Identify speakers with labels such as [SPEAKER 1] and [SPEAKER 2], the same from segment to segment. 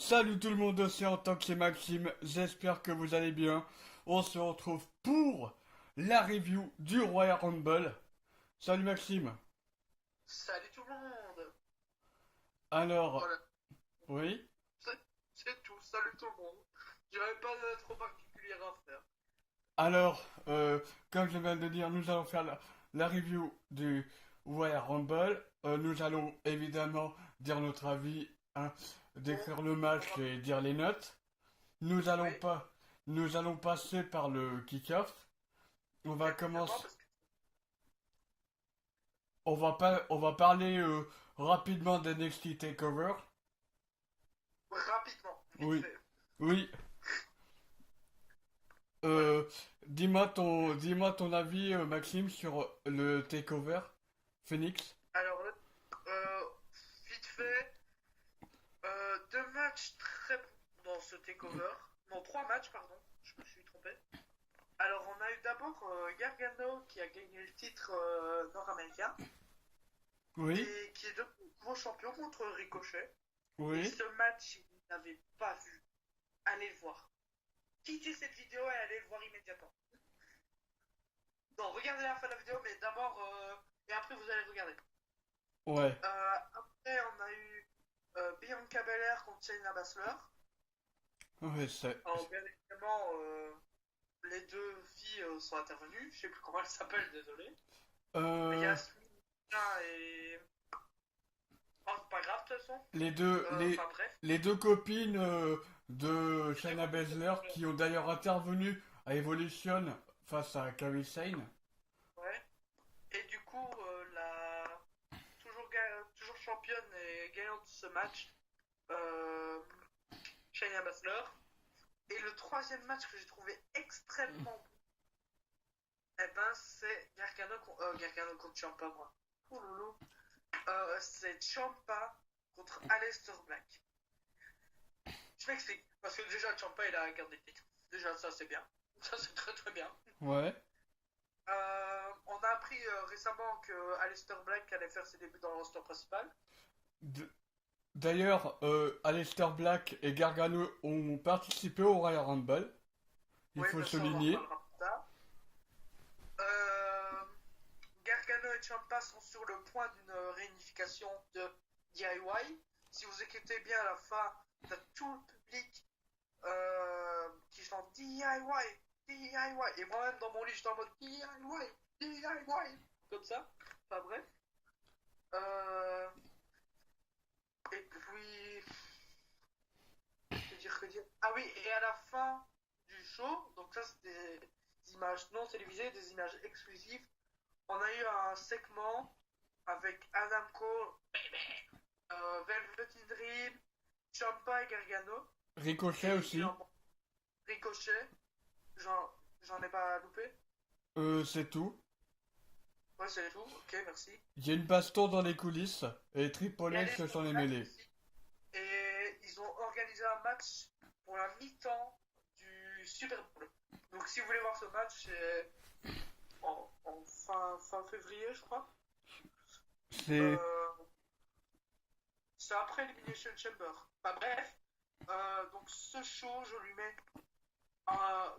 [SPEAKER 1] Salut tout le monde, c'est en tant que c'est Maxime, j'espère que vous allez bien. On se retrouve pour la review du Royal Rumble. Salut Maxime.
[SPEAKER 2] Salut tout le monde!
[SPEAKER 1] Alors,
[SPEAKER 2] Voilà,
[SPEAKER 1] oui.
[SPEAKER 2] c'est tout, salut tout le monde. J'avais pas de trop particulière à faire.
[SPEAKER 1] Alors, comme je viens de dire, nous allons faire la review du Royal Rumble. Nous allons évidemment dire notre avis, hein,
[SPEAKER 2] Bon,
[SPEAKER 1] décrire le match
[SPEAKER 2] on va...
[SPEAKER 1] et dire les notes. Nous allons
[SPEAKER 2] Oui,
[SPEAKER 1] pas, nous allons passer par le kick-off. On va
[SPEAKER 2] exactement,
[SPEAKER 1] commencer.
[SPEAKER 2] parce que...
[SPEAKER 1] On va parler rapidement d'NXT TakeOver.
[SPEAKER 2] Rapidement, vite
[SPEAKER 1] Oui,
[SPEAKER 2] fait.
[SPEAKER 1] oui.
[SPEAKER 2] Voilà.
[SPEAKER 1] Euh, dis-moi ton avis, Maxime, sur le TakeOver Phoenix.
[SPEAKER 2] Alors, euh, vite fait, deux matchs très bons dans ce takeover. Non, trois matchs, pardon, je me suis trompé. Alors, on a eu d'abord Gargano qui a gagné le titre nord-américain
[SPEAKER 1] Oui,
[SPEAKER 2] et qui est devenu nouveau champion contre Ricochet. Et
[SPEAKER 1] oui.
[SPEAKER 2] ce match, il n'avait pas vu. Allez le voir. Quittez cette vidéo et allez le voir immédiatement. Non, regardez la fin de la vidéo, mais d'abord, et après vous allez regarder.
[SPEAKER 1] Ouais,
[SPEAKER 2] Après, on a eu Bianca Belair contre Shayna Baszler.
[SPEAKER 1] ouais, c'est.
[SPEAKER 2] Alors, bien évidemment, les deux filles sont intervenues. Je sais plus comment elles s'appellent, désolé.
[SPEAKER 1] Euh,
[SPEAKER 2] Yasmina et. Oh, c'est pas grave, de toute façon.
[SPEAKER 1] les deux,
[SPEAKER 2] Enfin, bref.
[SPEAKER 1] les deux copines de
[SPEAKER 2] Les deux
[SPEAKER 1] Shayna
[SPEAKER 2] copines de
[SPEAKER 1] Baszler
[SPEAKER 2] Baszler.
[SPEAKER 1] qui ont d'ailleurs intervenu à Evolution face à Kairi Sane.
[SPEAKER 2] Ouais. Et du coup, toujours championne et gagnante de ce match, euh, Shayna Baszler. Et le troisième match que j'ai trouvé extrêmement bon, eh ben, c'est Gargano contre Ciampa, moi. Oh loulou. C'est Ciampa contre Aleister Black. Je m'explique. Parce que déjà, Ciampa, il a gardé le titre. Déjà, ça, c'est bien. Ça, c'est très très bien.
[SPEAKER 1] Ouais.
[SPEAKER 2] On a appris récemment que Aleister Black allait faire ses débuts dans le roster principal.
[SPEAKER 1] D- D'ailleurs, Aleister Black et Gargano ont participé au Royal Rumble. Il
[SPEAKER 2] Oui,
[SPEAKER 1] faut
[SPEAKER 2] mais ça, on en
[SPEAKER 1] souligner.
[SPEAKER 2] reparlera plus tard. Euh, Gargano et Ciampa sont sur le point d'une réunification de DIY. Si vous écoutez bien à la fin, t'as tout le public qui chante DIY, DIY. Et moi-même dans mon lit, j'étais en mode DIY, DIY. Comme ça. Enfin bref. Euh, et puis, que dire. Ah oui, et à la fin du show, donc ça c'était des images non télévisées, des images exclusives. On a eu un segment avec Adam Cole, Velvet in Dream, Ciampa et Gargano.
[SPEAKER 1] Ricochet
[SPEAKER 2] Et il
[SPEAKER 1] aussi.
[SPEAKER 2] en Ricochet, j'en ai pas loupé.
[SPEAKER 1] C'est tout.
[SPEAKER 2] Ouais, c'est tout. Ok, merci.
[SPEAKER 1] Il y a une baston dans les coulisses et Triple
[SPEAKER 2] Il y a
[SPEAKER 1] H
[SPEAKER 2] les
[SPEAKER 1] se s'en est
[SPEAKER 2] Black
[SPEAKER 1] mêlé.
[SPEAKER 2] aussi. Et ils ont organisé un match pour la mi-temps du Super Bowl. Donc si vous voulez voir ce match, c'est en fin février, je crois.
[SPEAKER 1] C'est.
[SPEAKER 2] Euh, c'est après Elimination Chamber. Bah bref, donc ce show, je lui mets,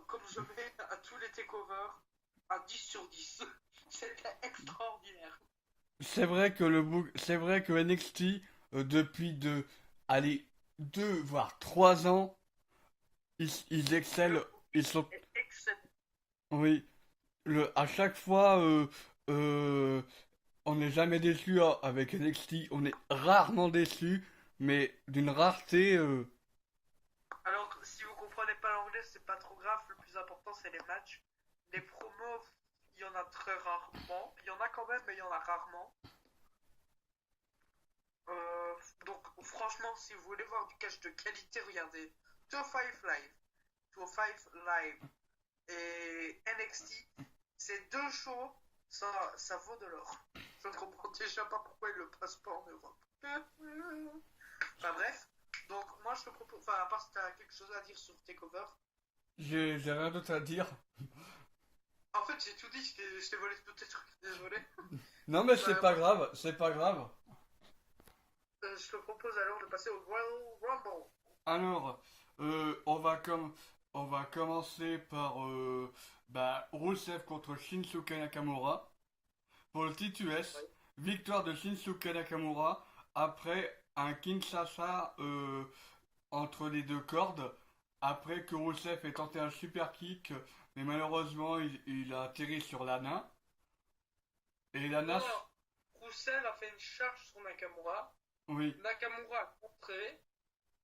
[SPEAKER 2] comme je mets à tous les takeovers, un 10 sur 10. C'était extraordinaire.
[SPEAKER 1] C'est vrai que NXT, depuis allez, 2 voire 3 ans, ils excellent.
[SPEAKER 2] Le
[SPEAKER 1] Ils
[SPEAKER 2] booking
[SPEAKER 1] sont.
[SPEAKER 2] est excellent.
[SPEAKER 1] Oui. À chaque fois, euh, on n'est jamais déçu hein, avec NXT. On est rarement déçu, mais d'une rareté.
[SPEAKER 2] Alors, si vous comprenez pas l'anglais, c'est pas trop grave. Le plus important, c'est les matchs. Les promos, il y en a très rarement. Il y en a quand même, mais il y en a rarement. Donc, franchement, si vous voulez voir du catch de qualité, regardez 205 Live. 205 Live et NXT. Ces deux shows, ça vaut de l'or. Je ne comprends déjà pas pourquoi ils le passent pas en Europe. Enfin bref. Donc, moi, je te propose. Enfin, à part si tu as quelque chose à dire sur Takeover.
[SPEAKER 1] J'ai rien d'autre à dire.
[SPEAKER 2] En fait, j'ai tout dit, je t'ai volé tous tes trucs, désolé.
[SPEAKER 1] Non, mais c'est pas
[SPEAKER 2] Moi,
[SPEAKER 1] grave, c'est pas grave.
[SPEAKER 2] je te propose alors de passer au Royal Rumble.
[SPEAKER 1] Alors, on va commencer par Rusev contre Shinsuke Nakamura. Pour le titre US,
[SPEAKER 2] Ouais.
[SPEAKER 1] victoire de Shinsuke Nakamura après un Kinshasa entre les deux cordes. Après que Rusev ait tenté un super kick, mais malheureusement il a atterri sur Lana. Et
[SPEAKER 2] Non,
[SPEAKER 1] Lana,
[SPEAKER 2] non. Rusev a fait une charge sur Nakamura.
[SPEAKER 1] oui,
[SPEAKER 2] Nakamura a contré.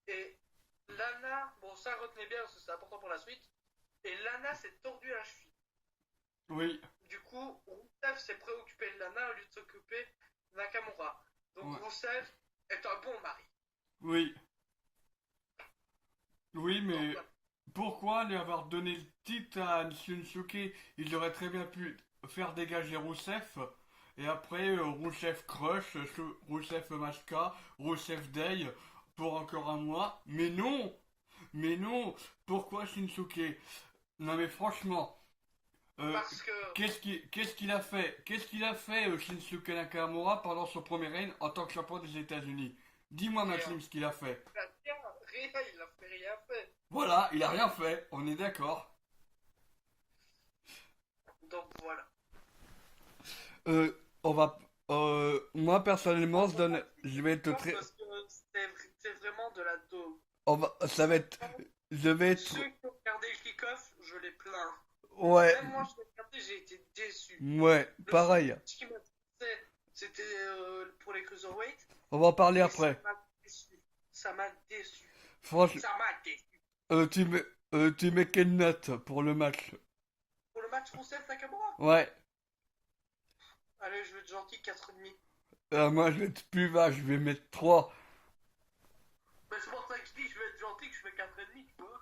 [SPEAKER 2] Et Lana, bon, ça retenez bien parce que c'est important pour la suite. Et Lana s'est tordue la cheville.
[SPEAKER 1] oui,
[SPEAKER 2] Du coup, Rusev s'est préoccupé de Lana au lieu de s'occuper de Nakamura. Donc
[SPEAKER 1] ouais,
[SPEAKER 2] Rusev est un bon mari.
[SPEAKER 1] oui, oui,
[SPEAKER 2] Donc
[SPEAKER 1] mais
[SPEAKER 2] voilà.
[SPEAKER 1] pourquoi lui avoir donné le titre à Shinsuke? Il aurait très bien pu faire dégager Rusev. Et après, Rusev Crush, Rusev Maska, Rusev Day pour encore un mois. Mais non, pourquoi Shinsuke? Non mais franchement, euh,
[SPEAKER 2] Parce que
[SPEAKER 1] qu'est-ce qu'il a fait? Qu'est-ce qu'il a fait Shinsuke Nakamura pendant son premier règne en tant que champion des États-Unis? Dis-moi
[SPEAKER 2] rien.
[SPEAKER 1] Maxime ce qu'il a fait.
[SPEAKER 2] Rien, il a fait rien fait.
[SPEAKER 1] Voilà, il a rien fait, on est d'accord.
[SPEAKER 2] Donc voilà.
[SPEAKER 1] Euh, on va, moi personnellement,
[SPEAKER 2] On va
[SPEAKER 1] je vais être
[SPEAKER 2] voir
[SPEAKER 1] très,
[SPEAKER 2] parce que c'est vraiment de la daube.
[SPEAKER 1] ça va être, je vais être,
[SPEAKER 2] Ceux qui ont regardé le kick-off, je les plains.
[SPEAKER 1] ouais,
[SPEAKER 2] Même moi, je l'ai regardé, j'ai été déçu.
[SPEAKER 1] ouais,
[SPEAKER 2] Le seul
[SPEAKER 1] pareil.
[SPEAKER 2] match qui m'intéressait, c'était pour les cruiserweight,
[SPEAKER 1] On va en parler
[SPEAKER 2] et ça
[SPEAKER 1] après.
[SPEAKER 2] m'a déçu. Ça m'a déçu.
[SPEAKER 1] Franchement,
[SPEAKER 2] Ça m'a déçu.
[SPEAKER 1] tu mets quelle note pour le match?
[SPEAKER 2] Pour le match Rousseff Nakamura,
[SPEAKER 1] Ouais,
[SPEAKER 2] allez, je vais être gentil, 4,5.
[SPEAKER 1] moi je vais être plus bas, je vais mettre 3.
[SPEAKER 2] Mais c'est pour ça que je dis, je vais être gentil, que je fais 4,5, tu vois.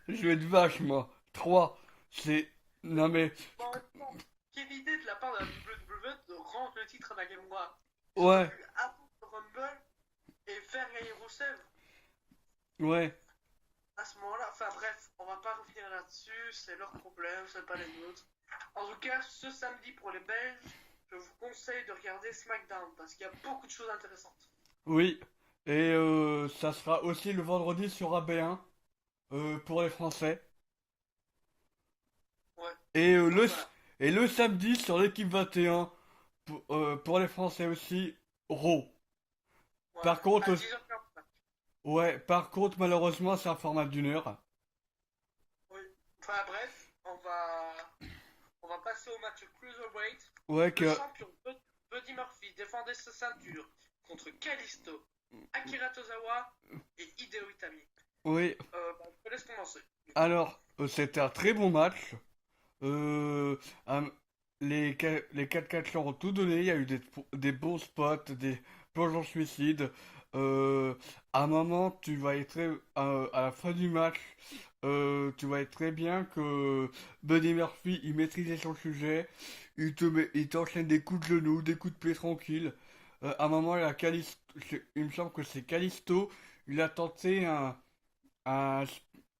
[SPEAKER 1] Je vais être vache, moi. 3. C'est, non mais,
[SPEAKER 2] Bon, en même temps, quelle idée de la part de la WWE de rendre le titre à Nakamura. Ils auraient
[SPEAKER 1] ouais,
[SPEAKER 2] pu attendre le Rumble et faire gagner Rousseff
[SPEAKER 1] ouais.
[SPEAKER 2] à ce moment-là. Enfin bref, on va pas revenir là-dessus, c'est leur problème, c'est pas les nôtres. En tout cas, ce samedi pour les Belges, je vous conseille de regarder SmackDown parce qu'il y a beaucoup de choses intéressantes.
[SPEAKER 1] Oui, et ça sera aussi le vendredi sur AB1 pour les Français.
[SPEAKER 2] Ouais,
[SPEAKER 1] Et,
[SPEAKER 2] donc voilà.
[SPEAKER 1] et le samedi sur l'équipe 21 pour les Français aussi, Raw.
[SPEAKER 2] Ouais,
[SPEAKER 1] Par contre,
[SPEAKER 2] à 10h45.
[SPEAKER 1] ouais, par contre, malheureusement, c'est un format d'une heure.
[SPEAKER 2] Oui. Enfin bref, on va passer au match Cruiserweight.
[SPEAKER 1] Ouais,
[SPEAKER 2] Le
[SPEAKER 1] que,
[SPEAKER 2] champion Buddy Murphy défendait sa ceinture contre Kalisto, Akira Tozawa et Hideo Itami.
[SPEAKER 1] oui.
[SPEAKER 2] Je te laisse commencer.
[SPEAKER 1] Alors, c'était un très bon match. Euh, un- les 4 catcheurs ont tout donné. Il y a eu des bons spots, des plongeons suicides. Euh, à un moment, tu vas être à la fin du match, tu vas être très bien que Buddy Murphy, il maîtrisait son sujet. Il t'enchaîne des coups de genoux, des coups de pied tranquilles. À un moment, il me semble que c'est Kalisto. Il a tenté un,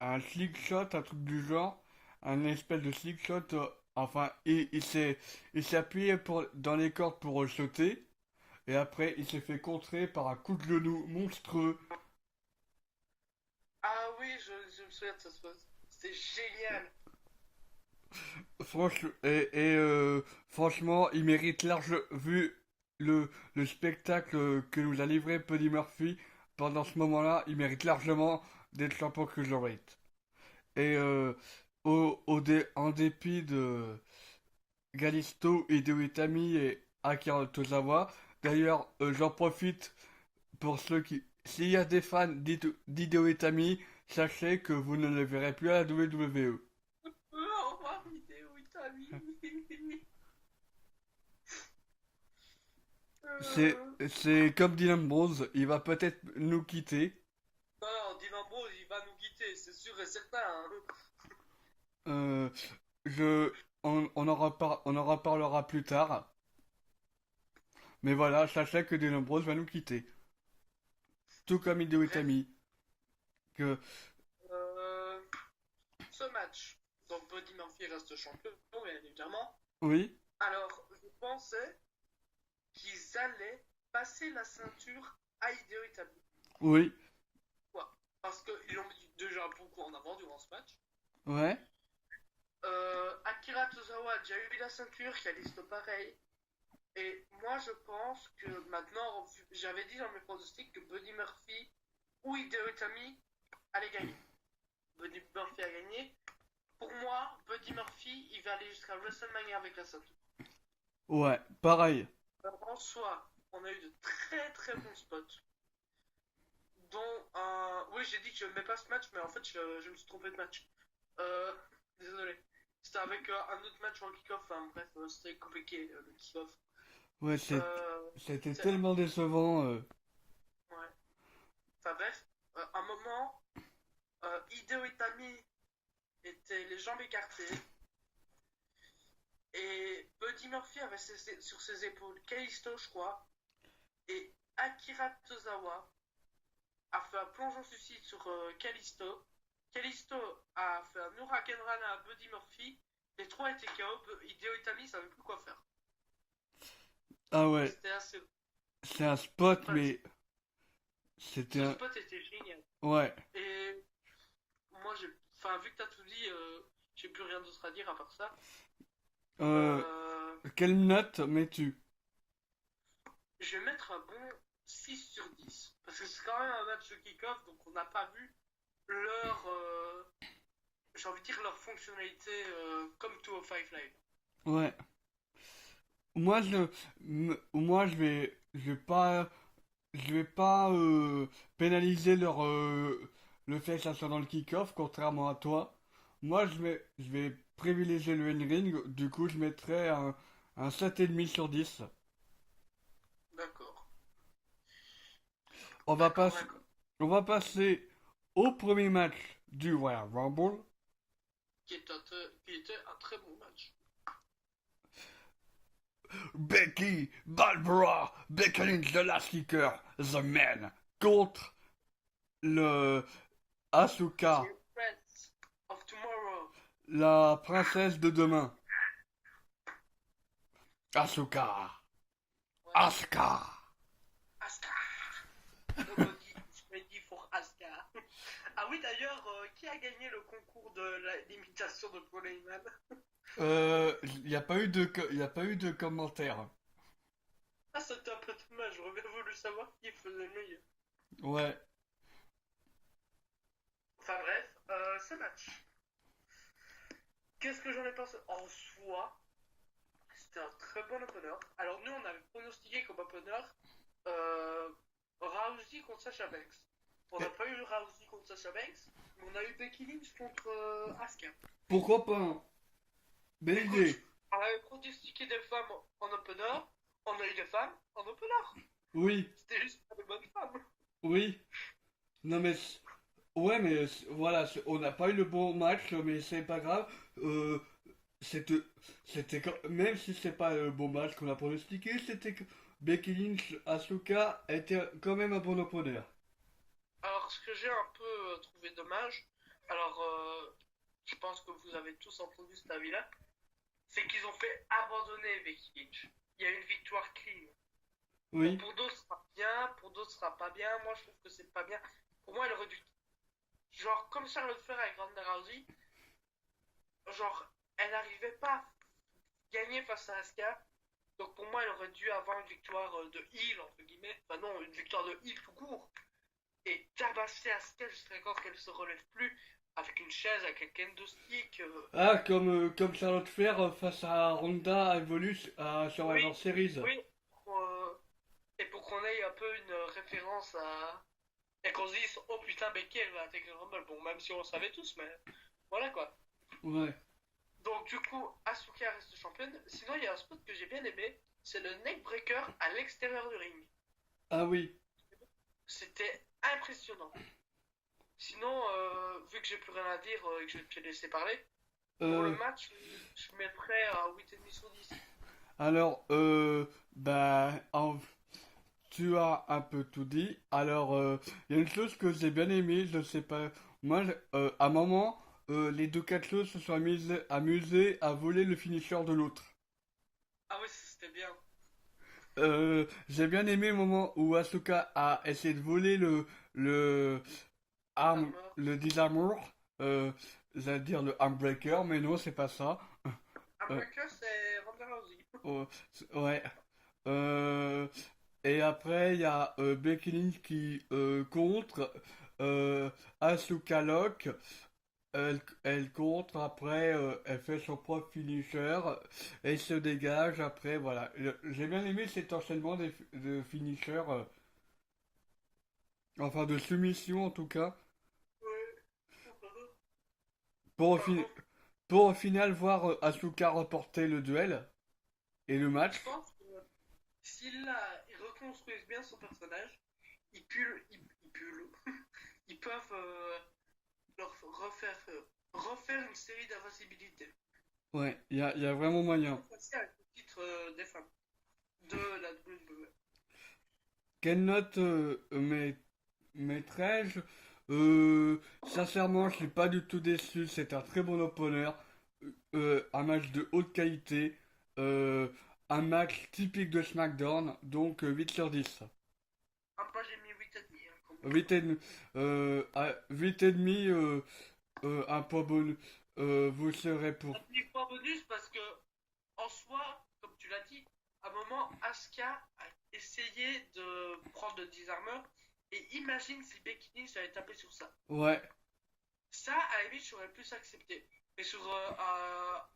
[SPEAKER 1] un slick shot, un truc du genre, un espèce de slick shot. Enfin, il s'est appuyé dans les cordes pour sauter, et après il s'est fait contrer par un coup de genou monstrueux.
[SPEAKER 2] Ah oui, je me souviens de ça. C'était génial.
[SPEAKER 1] Franchement, il mérite large, vu le spectacle que nous a livré Buddy Murphy pendant ce moment-là, il mérite largement d'être champion cruiserweight. Et en dépit de Galisto, Hideo Itami et Akira Tozawa. D'ailleurs, j'en profite pour ceux qui... S'il y a des fans d'Hideo Itami, sachez que vous ne le verrez plus à la WWE.
[SPEAKER 2] Au revoir, Hideo Itami. Euh,
[SPEAKER 1] C'est comme Dylan Bronze, il va peut-être nous quitter.
[SPEAKER 2] Non, Dean Ambrose, il va nous quitter, c'est sûr et certain. Hein.
[SPEAKER 1] Euh, on en reparlera plus tard. Mais voilà, sachez que Dylan Bronze va nous quitter. Tout comme Hideo
[SPEAKER 2] Bref,
[SPEAKER 1] Itami. Que,
[SPEAKER 2] euh, ce match, donc Buddy Murphy reste champion, bien évidemment.
[SPEAKER 1] oui,
[SPEAKER 2] Alors, je pensais qu'ils allaient passer la ceinture à Hideo Itami.
[SPEAKER 1] oui,
[SPEAKER 2] Pourquoi? beaucoup en avant durant ce match.
[SPEAKER 1] Ouais.
[SPEAKER 2] Akira Tozawa a déjà eu la ceinture, Kalisto pareil. Et moi, je pense que maintenant, j'avais dit dans mes pronostics que Buddy Murphy ou Hideo Itami allaient gagner. Buddy Murphy a gagné. Pour moi, Buddy Murphy, il va aller jusqu'à WrestleMania avec la ceinture.
[SPEAKER 1] Ouais, pareil.
[SPEAKER 2] En soi, on a eu de très très bons spots. Dont un. Oui, j'ai dit que je ne mets pas ce match, mais en fait, je me suis trompé de match. Désolé. C'était avec un autre match en kick-off. Enfin, bref, c'était compliqué le kick-off.
[SPEAKER 1] Ouais,
[SPEAKER 2] Euh,
[SPEAKER 1] c'était
[SPEAKER 2] c'est-
[SPEAKER 1] tellement décevant.
[SPEAKER 2] ouais. Enfin, bref, un moment, Hideo Itami était les jambes écartées. Et Buddy Murphy avait sur ses épaules Kalisto, je crois. Et Akira Tozawa a fait un plongeon suicide sur Kalisto. Kalisto a fait un Hurricane Rana à Buddy Murphy. Les trois étaient KO. Hideo Itami savait plus quoi faire.
[SPEAKER 1] Ah ouais,
[SPEAKER 2] C'était assez.
[SPEAKER 1] c'est un spot,
[SPEAKER 2] Enfin,
[SPEAKER 1] mais c'était
[SPEAKER 2] ce
[SPEAKER 1] un...
[SPEAKER 2] spot était génial.
[SPEAKER 1] Ouais.
[SPEAKER 2] Et moi, enfin, vu que t'as tout dit, j'ai plus rien d'autre à dire à part ça.
[SPEAKER 1] Euh,
[SPEAKER 2] Euh,
[SPEAKER 1] quelle note mets-tu?
[SPEAKER 2] je vais mettre un bon 6 sur 10. Parce que c'est quand même un match de kick-off, donc on n'a pas vu leur. J'ai envie de dire leur fonctionnalité comme 205 Live.
[SPEAKER 1] Ouais. Moi, je vais pas pénaliser le fait que ça soit dans le kick-off, contrairement à toi. Moi, je vais privilégier le ring. Du coup, je mettrai un 7,5 sur 10.
[SPEAKER 2] D'accord.
[SPEAKER 1] On va
[SPEAKER 2] D'accord,
[SPEAKER 1] passer,
[SPEAKER 2] d'accord.
[SPEAKER 1] on va passer au premier match du Royal Rumble.
[SPEAKER 2] Qui était un très bon match.
[SPEAKER 1] Becky, Barbara, Becky Lynch, The Last Kicker, The Man, contre le Asuka,
[SPEAKER 2] The Friends of Tomorrow.
[SPEAKER 1] la princesse de demain. Asuka,
[SPEAKER 2] Ouais.
[SPEAKER 1] Asuka.
[SPEAKER 2] Asuka. Ready for Asuka. Ah oui, d'ailleurs, qui a gagné le concours de l'imitation de Paul Heyman?
[SPEAKER 1] Il n'y a pas eu y a pas eu de commentaires.
[SPEAKER 2] Ah, c'était un peu dommage, j'aurais bien voulu savoir qui faisait le mieux.
[SPEAKER 1] Ouais.
[SPEAKER 2] Enfin bref, ce match. Qu'est-ce que j'en ai pensé? En soi, c'était un très bon opener. Alors nous, on avait pronostiqué comme opener Rousey contre Sasha Banks. On n'a pas eu Rousey contre Sasha Banks, mais on a eu Becky Lynch contre Asuka.
[SPEAKER 1] Pourquoi pas, hein. Belle
[SPEAKER 2] Écoute,
[SPEAKER 1] idée.
[SPEAKER 2] on avait pronostiqué des femmes en opener, on a eu des femmes en opener.
[SPEAKER 1] Oui,
[SPEAKER 2] C'était juste pas de bonnes femmes.
[SPEAKER 1] oui. Non mais ouais, mais voilà, on n'a pas eu le bon match, mais c'est pas grave. Euh, c'était, même si c'est pas le bon match qu'on a pronostiqué, c'était que Becky Lynch, Asuka était quand même un bon opponent.
[SPEAKER 2] Alors, ce que j'ai un peu trouvé dommage, alors je pense que vous avez tous entendu cet avis-là, c'est qu'ils ont fait abandonner Becky Lynch. Il y a une victoire clean. Bon,
[SPEAKER 1] Oui,
[SPEAKER 2] pour d'autres, ce sera bien, pour d'autres, ce sera pas bien. Moi, je trouve que c'est pas bien. Pour moi, elle aurait dû. Genre, comme Charlotte Flair avec Ronda Rousey, genre, elle n'arrivait pas à gagner face à Asuka. Donc, pour moi, elle aurait dû avoir une victoire de heel, entre guillemets. Enfin, non, une victoire de heel tout court. Et tabasser Asuka jusqu'à quand qu'elle se relève plus. Avec une chaise, avec un kendo stick.
[SPEAKER 1] ah comme Charlotte Flair face à Ronda Evolus à Survivor
[SPEAKER 2] Oui,
[SPEAKER 1] Series.
[SPEAKER 2] oui. Et pour qu'on ait un peu une référence à. Et qu'on se dise, oh putain, Becky, elle va intégrer le Rumble. Bon, même si on le savait tous, mais voilà quoi.
[SPEAKER 1] Ouais.
[SPEAKER 2] Donc, du coup, Asuka reste championne. Sinon, il y a un spot que j'ai bien aimé. C'est le neckbreaker à l'extérieur du ring.
[SPEAKER 1] Ah oui.
[SPEAKER 2] C'était impressionnant. Sinon, vu que j'ai plus rien à dire et que je vais te laisser parler, pour le
[SPEAKER 1] Euh,
[SPEAKER 2] match, je mettrais à 8,5 sur 10.
[SPEAKER 1] alors, bah, tu as un peu tout dit. Alors, il y a une chose que j'ai bien aimé, je sais pas. Moi, à un moment, les deux catcheuses se sont amusés à voler le finisher de l'autre.
[SPEAKER 2] Ah oui, c'était bien.
[SPEAKER 1] J'ai bien aimé le moment où Asuka a essayé de voler le
[SPEAKER 2] Armor.
[SPEAKER 1] le Disarmor. euh, j'allais dire le Unbreaker, mais non, c'est pas ça. Euh,
[SPEAKER 2] America, c'est Ronda Rousey.
[SPEAKER 1] oh, ouais. Euh, et après, il y a Becky Lynch qui contre Asuka Lock. Elle contre, après, elle fait son propre finisher, elle se dégage, après, voilà. J'ai bien aimé cet enchaînement de finishers, enfin de soumission en tout cas,
[SPEAKER 2] Ouais.
[SPEAKER 1] pour au,
[SPEAKER 2] Par
[SPEAKER 1] fi-
[SPEAKER 2] contre,
[SPEAKER 1] pour au final voir Asuka remporter le duel et le match.
[SPEAKER 2] je pense que ils reconstruisent bien son personnage, ils pullent, ils peuvent leur refaire une série d'invincibilité.
[SPEAKER 1] Ouais, il y a vraiment moyen.
[SPEAKER 2] Passer avec le titre des femmes de la WWE.
[SPEAKER 1] Quelle note mettrais-je? Sincèrement, je suis pas du tout déçu. C'est un très bon opener. Un match de haute qualité. euh, un match typique de SmackDown. Donc 8 sur 10.
[SPEAKER 2] Ah, moi j'ai mis 8,5 hein, comme toi.
[SPEAKER 1] 8 et demi. 8 et demi, un point bonus. Vous serez pour.
[SPEAKER 2] Un petit point bonus parce que, en soi, comme tu l'as dit, à un moment, Asuka a essayé de prendre le disarmeur. Et imagine si Becky Lynch avait tapé sur ça.
[SPEAKER 1] Ouais,
[SPEAKER 2] Ça, à la limite, j'aurais plus accepté. Mais sur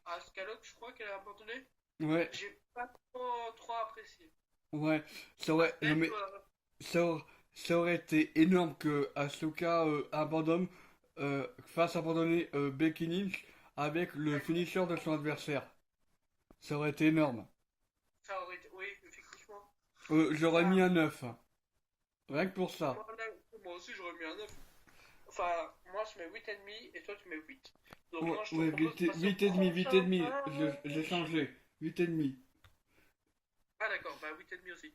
[SPEAKER 2] Asuka Lock, je crois qu'elle a abandonné.
[SPEAKER 1] ouais,
[SPEAKER 2] J'ai pas trop apprécié.
[SPEAKER 1] ouais. Ça aurait, non,
[SPEAKER 2] Peut-être
[SPEAKER 1] mais ça aurait été énorme que Asuka fasse abandonner Becky Lynch avec le finisher de son adversaire. Ça aurait été énorme.
[SPEAKER 2] ça aurait été. Oui, effectivement.
[SPEAKER 1] J'aurais mis
[SPEAKER 2] Ça,
[SPEAKER 1] un 9. Rien que pour ça.
[SPEAKER 2] moi, là, moi aussi, j'aurais mis un 9. Enfin, moi, je mets 8,5 et toi, tu mets 8. Donc,
[SPEAKER 1] Ouais,
[SPEAKER 2] moi, je te
[SPEAKER 1] ouais,
[SPEAKER 2] propose de passer au
[SPEAKER 1] 8 et demi, 8 et
[SPEAKER 2] prochain
[SPEAKER 1] demi. J'ai
[SPEAKER 2] match.
[SPEAKER 1] changé. 8 et demi.
[SPEAKER 2] Ah, d'accord, bah 8,5 aussi.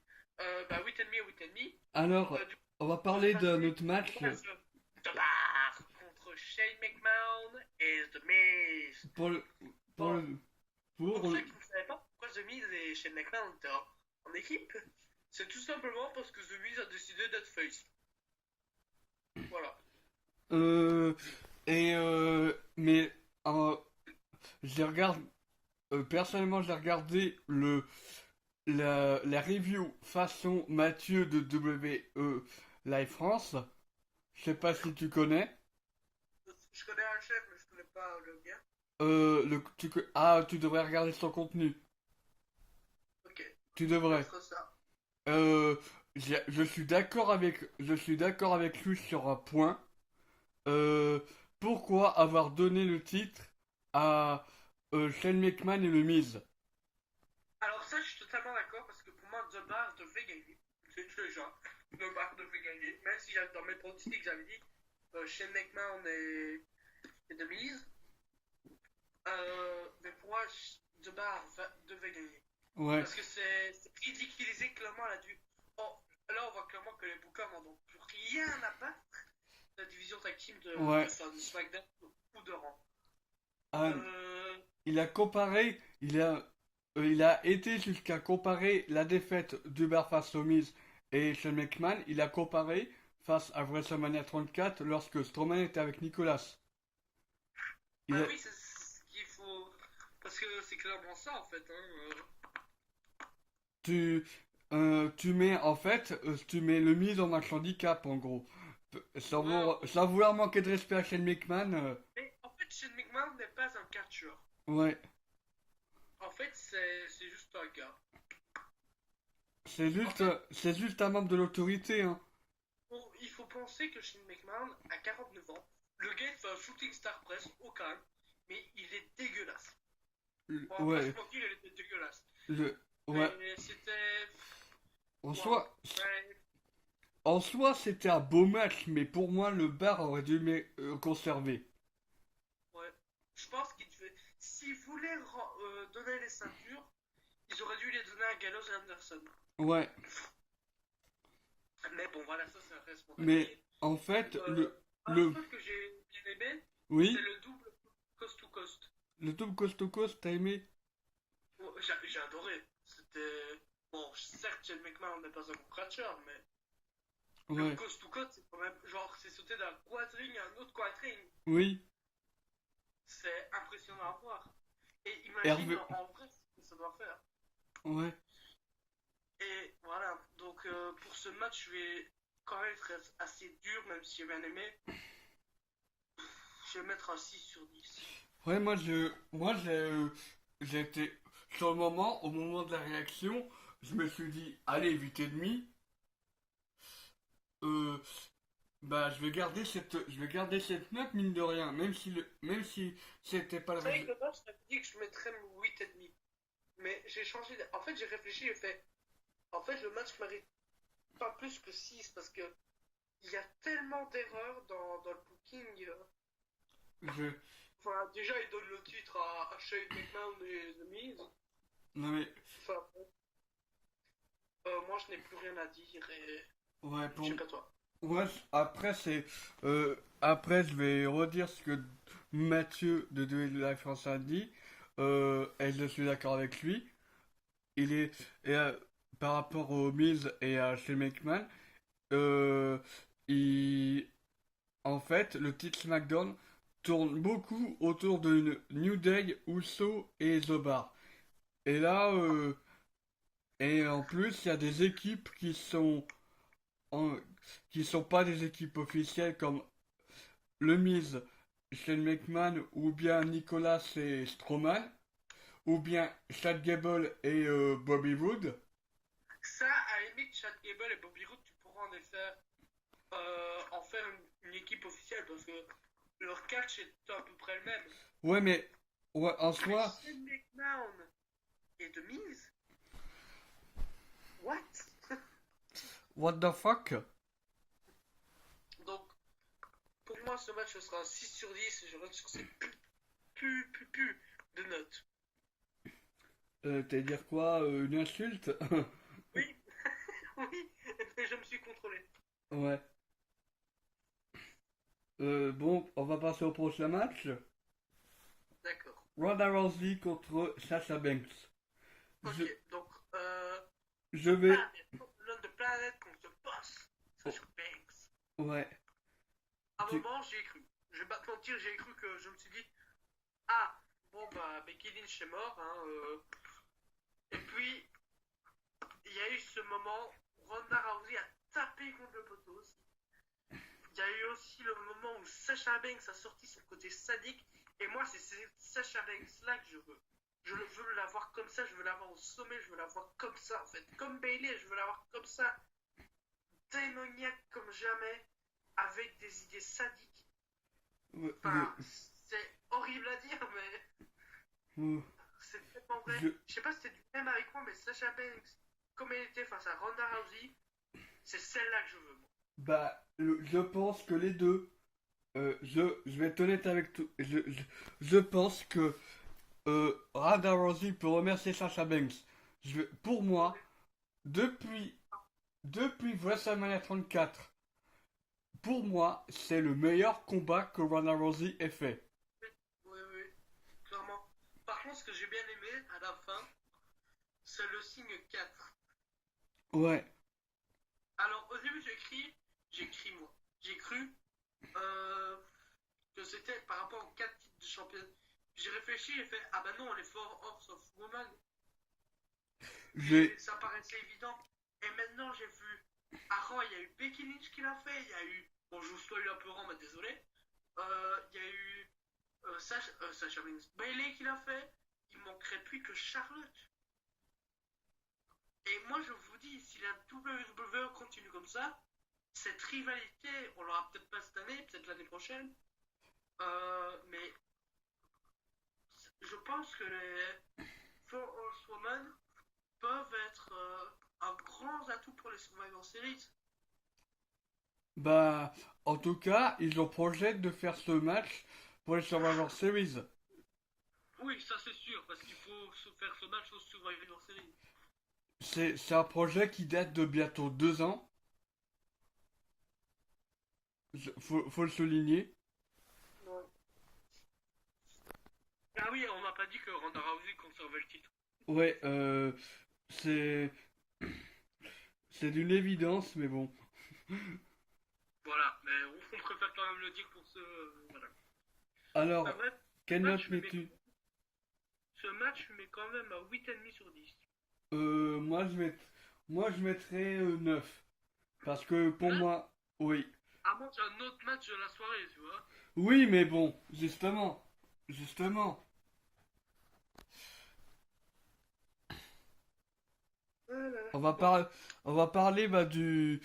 [SPEAKER 2] Bah 8,5 et 8,5.
[SPEAKER 1] Alors,
[SPEAKER 2] Du coup,
[SPEAKER 1] on va
[SPEAKER 2] on va
[SPEAKER 1] parler d'un
[SPEAKER 2] passer
[SPEAKER 1] autre
[SPEAKER 2] au
[SPEAKER 1] match
[SPEAKER 2] match de bar contre Shane McMahon et The Miz.
[SPEAKER 1] pour le, pour
[SPEAKER 2] Bon,
[SPEAKER 1] le,
[SPEAKER 2] pour
[SPEAKER 1] pour
[SPEAKER 2] ceux
[SPEAKER 1] le-
[SPEAKER 2] qui ne savaient pas pourquoi The Miz et Shane McMahon étaient en équipe, c'est tout simplement parce que The Miz a décidé d'être face. Voilà.
[SPEAKER 1] euh, mais j'ai regardé, personnellement, j'ai regardé la review façon Mathieu de WE Live France. Je sais pas si tu connais.
[SPEAKER 2] Je connais un chef, mais je connais pas le gars.
[SPEAKER 1] Tu devrais regarder son contenu.
[SPEAKER 2] Ok,
[SPEAKER 1] Tu
[SPEAKER 2] ça
[SPEAKER 1] devrais.
[SPEAKER 2] sera ça.
[SPEAKER 1] Euh, je suis d'accord avec lui sur un point. Euh, Pourquoi avoir donné le titre à Shane McMahon et le Miz?
[SPEAKER 2] Alors ça, je suis totalement d'accord parce que pour moi, The Bar devait gagner. C'est déjà, The Bar devait gagner. Même si dans mes pronostics, j'avais dit Shane McMahon et The Miz. Mais pour moi, The Bar devait gagner.
[SPEAKER 1] Ouais,
[SPEAKER 2] Parce que c'est ridiculisé clairement la du. Oh, là, on voit clairement que les bookers n'en ont plus rien à battre de la division tag team
[SPEAKER 1] ouais.
[SPEAKER 2] de SmackDown ou de Raw.
[SPEAKER 1] Ah,
[SPEAKER 2] Euh,
[SPEAKER 1] il a comparé, il a été jusqu'à comparer la défaite d'Uber face au Miz et Shane McMahon. Il a comparé face à WrestleMania 34 lorsque Strowman était avec Nicolas. Il
[SPEAKER 2] Bah
[SPEAKER 1] a-
[SPEAKER 2] oui, c'est ce qu'il faut. Parce que c'est clairement ça en fait. Hein.
[SPEAKER 1] tu, tu mets le Miz en match handicap en gros.
[SPEAKER 2] Ouais,
[SPEAKER 1] Sans vouloir manquer de respect à Shane McMahon,
[SPEAKER 2] mais en fait, Shane McMahon n'est pas un catcheur.
[SPEAKER 1] ouais.
[SPEAKER 2] En fait, c'est juste un gars. En fait,
[SPEAKER 1] C'est juste un membre de l'autorité, hein.
[SPEAKER 2] il faut penser que Shane McMahon a 49 ans. Le gars il fait un shooting star press au calme, mais il est dégueulasse. On va pas se
[SPEAKER 1] Ouais,
[SPEAKER 2] mentir, il était dégueulasse.
[SPEAKER 1] le, ouais.
[SPEAKER 2] Mais c'était.
[SPEAKER 1] En
[SPEAKER 2] Wow.
[SPEAKER 1] soi,
[SPEAKER 2] Ouais,
[SPEAKER 1] en soi, c'était un beau match, mais pour moi, le bar aurait dû conserver.
[SPEAKER 2] ouais. Je pense qu'il devait. S'ils voulaient donner les ceintures, ils auraient dû les donner à Gallows et Anderson.
[SPEAKER 1] Ouais,
[SPEAKER 2] Mais bon, voilà, ça, ça reste mon
[SPEAKER 1] mais
[SPEAKER 2] avis.
[SPEAKER 1] en fait,
[SPEAKER 2] Euh, un
[SPEAKER 1] le,
[SPEAKER 2] truc que j'ai bien aimé,
[SPEAKER 1] oui,
[SPEAKER 2] c'est le double coast to coast.
[SPEAKER 1] le double coast to coast, t'as aimé?
[SPEAKER 2] Oh, j'ai adoré. C'était. Bon, certes, Shane McMahon n'est pas un bon catcheur, mais le
[SPEAKER 1] Ouais,
[SPEAKER 2] coast to coast, c'est quand même. Genre, c'est sauter d'un quadring à un autre quadring.
[SPEAKER 1] oui,
[SPEAKER 2] c'est impressionnant à voir. Et imagine
[SPEAKER 1] Hervé.
[SPEAKER 2] en vrai ce que ça doit faire.
[SPEAKER 1] Ouais.
[SPEAKER 2] Et voilà, donc pour ce match, je vais quand même être assez dur, même si j'ai bien aimé. Je vais mettre un 6/10.
[SPEAKER 1] Ouais, j'ai été, sur le moment, au moment de la réaction, je me suis dit, allez, 8,5. Euh, Bah, je vais garder cette note, mine de rien, même si c'était pas le
[SPEAKER 2] C'est vrai que
[SPEAKER 1] résultat.
[SPEAKER 2] le match, je dit que je mettrais 8,5. Mais j'ai changé. En fait, j'ai réfléchi, j'ai fait. En fait, le match mérite pas plus que 6 parce que il y a tellement d'erreurs dans le booking.
[SPEAKER 1] Je,
[SPEAKER 2] Enfin, déjà, il donne le titre à Shane McMahon et The Miz.
[SPEAKER 1] non mais,
[SPEAKER 2] Enfin, bon, moi, je n'ai plus rien à dire et
[SPEAKER 1] ouais,
[SPEAKER 2] je sais pas toi.
[SPEAKER 1] ouais, après, je vais redire ce que Mathieu de la France a dit, et je suis d'accord avec lui. Il est, et, par rapport aux Miz et à Shane McMahon, euh, il, en fait, le titre SmackDown tourne beaucoup autour de New Day, Uso et The Bar. Et là, et en plus, il y a des équipes en- qui sont pas des équipes officielles comme le Miz, Shane McMahon ou bien Nicolas et Strowman ou bien Chad Gable et Bobby Wood.
[SPEAKER 2] Ça, à la limite, Chad Gable et Bobby Roode, tu pourras en faire une équipe officielle parce que leur catch est à peu près le même.
[SPEAKER 1] Ouais, mais ouais, en
[SPEAKER 2] Mais
[SPEAKER 1] soi,
[SPEAKER 2] Shane McMahon et The Miz, what?
[SPEAKER 1] what the fuck?
[SPEAKER 2] Donc, pour moi, ce match ce sera un 6/10 et je reste sur ces pu de notes.
[SPEAKER 1] T'allais dire quoi? Une insulte?
[SPEAKER 2] Oui, oui, mais je me suis contrôlé.
[SPEAKER 1] Ouais. Bon, on va passer au prochain match.
[SPEAKER 2] D'accord.
[SPEAKER 1] Ronda Rousey contre Sasha Banks. Je,
[SPEAKER 2] Ok, donc,
[SPEAKER 1] je
[SPEAKER 2] The
[SPEAKER 1] vais.
[SPEAKER 2] Planet, The Planet contre The Boss,
[SPEAKER 1] Oh,
[SPEAKER 2] Sasha Banks.
[SPEAKER 1] ouais.
[SPEAKER 2] À un
[SPEAKER 1] Tu...
[SPEAKER 2] moment, j'y ai cru. Je vais pas te mentir, j'ai cru que je me suis dit, ah, bon, bah, Becky Lynch est mort, hein, et puis, il y a eu ce moment où Ronda Rousey a tapé contre le poteau aussi. Il y a eu aussi le moment où Sasha Banks a sorti son côté sadique. Et moi, c'est Sasha Banks là que je veux. Je veux la voir comme ça, je veux la voir au sommet, je veux la voir comme ça en fait. Comme Bailey, je veux la voir comme ça. Démoniaque comme jamais, avec des idées sadiques.
[SPEAKER 1] ouais,
[SPEAKER 2] Enfin, c'est horrible à dire, mais
[SPEAKER 1] euh,
[SPEAKER 2] c'est tellement vrai.
[SPEAKER 1] je,
[SPEAKER 2] Je sais pas si c'était du même avec moi, mais Sasha Banks, comme elle était face à Ronda Rousey, c'est celle-là que je veux. Moi.
[SPEAKER 1] bah, je pense que les deux. Je vais être honnête avec tout. Je pense que Ronda Rousey peut remercier Sasha Banks. Pour moi, depuis, depuis WrestleMania 34, pour moi, c'est le meilleur combat que Ronda Rousey ait fait.
[SPEAKER 2] Oui, oui, clairement. Par contre, ce que j'ai bien aimé à la fin, c'est le signe 4.
[SPEAKER 1] Ouais,
[SPEAKER 2] Alors, au début, j'ai écrit moi. J'ai cru euh, que c'était par rapport aux 4 titres de champion. J'ai réfléchi et fait, ah bah non, les 4 Horse of Woman.
[SPEAKER 1] j'ai,
[SPEAKER 2] Et ça paraissait évident. Et maintenant, j'ai vu, à Raw, il y a eu Becky Lynch qui l'a fait, il y a eu, bon, je vous spoil un peu Raw, mais désolé. Il y a eu Sacha Banks, Bailey qui l'a fait. Il manquerait plus que Charlotte. Et moi, je vous dis, si la WWE continue comme ça, cette rivalité, on l'aura peut-être pas cette année, peut-être l'année prochaine, mais je pense que les Four Horsewomen peuvent être un grand atout pour les Survivor Series.
[SPEAKER 1] bah, en tout cas, ils ont projet de faire ce match pour les Survivor Series.
[SPEAKER 2] Oui, ça c'est sûr, parce qu'il faut se faire ce match au Survivor Series.
[SPEAKER 1] C'est un projet qui date de bientôt 2 ans. Faut le souligner.
[SPEAKER 2] Ouais. Ah oui, on n'a pas dit que Ronda Rousey conservait le titre.
[SPEAKER 1] Ouais, c'est c'est d'une évidence, mais bon.
[SPEAKER 2] Voilà, mais on préfère quand même le dire pour ce. Voilà. Enfin
[SPEAKER 1] Alors,
[SPEAKER 2] bref.
[SPEAKER 1] Quelle
[SPEAKER 3] match,
[SPEAKER 1] note
[SPEAKER 3] je lui mets,
[SPEAKER 1] mets-tu?
[SPEAKER 3] ce match, je lui mets quand même à 8,5 sur 10.
[SPEAKER 1] Moi, je mettrais 9. Parce que pour
[SPEAKER 3] 9?
[SPEAKER 1] moi, oui.
[SPEAKER 3] À moins qu'il y ait un autre match de la soirée, tu vois.
[SPEAKER 1] Oui, mais bon, justement.
[SPEAKER 3] Voilà.
[SPEAKER 1] On va,
[SPEAKER 3] Bon,
[SPEAKER 1] on va parler bah, du...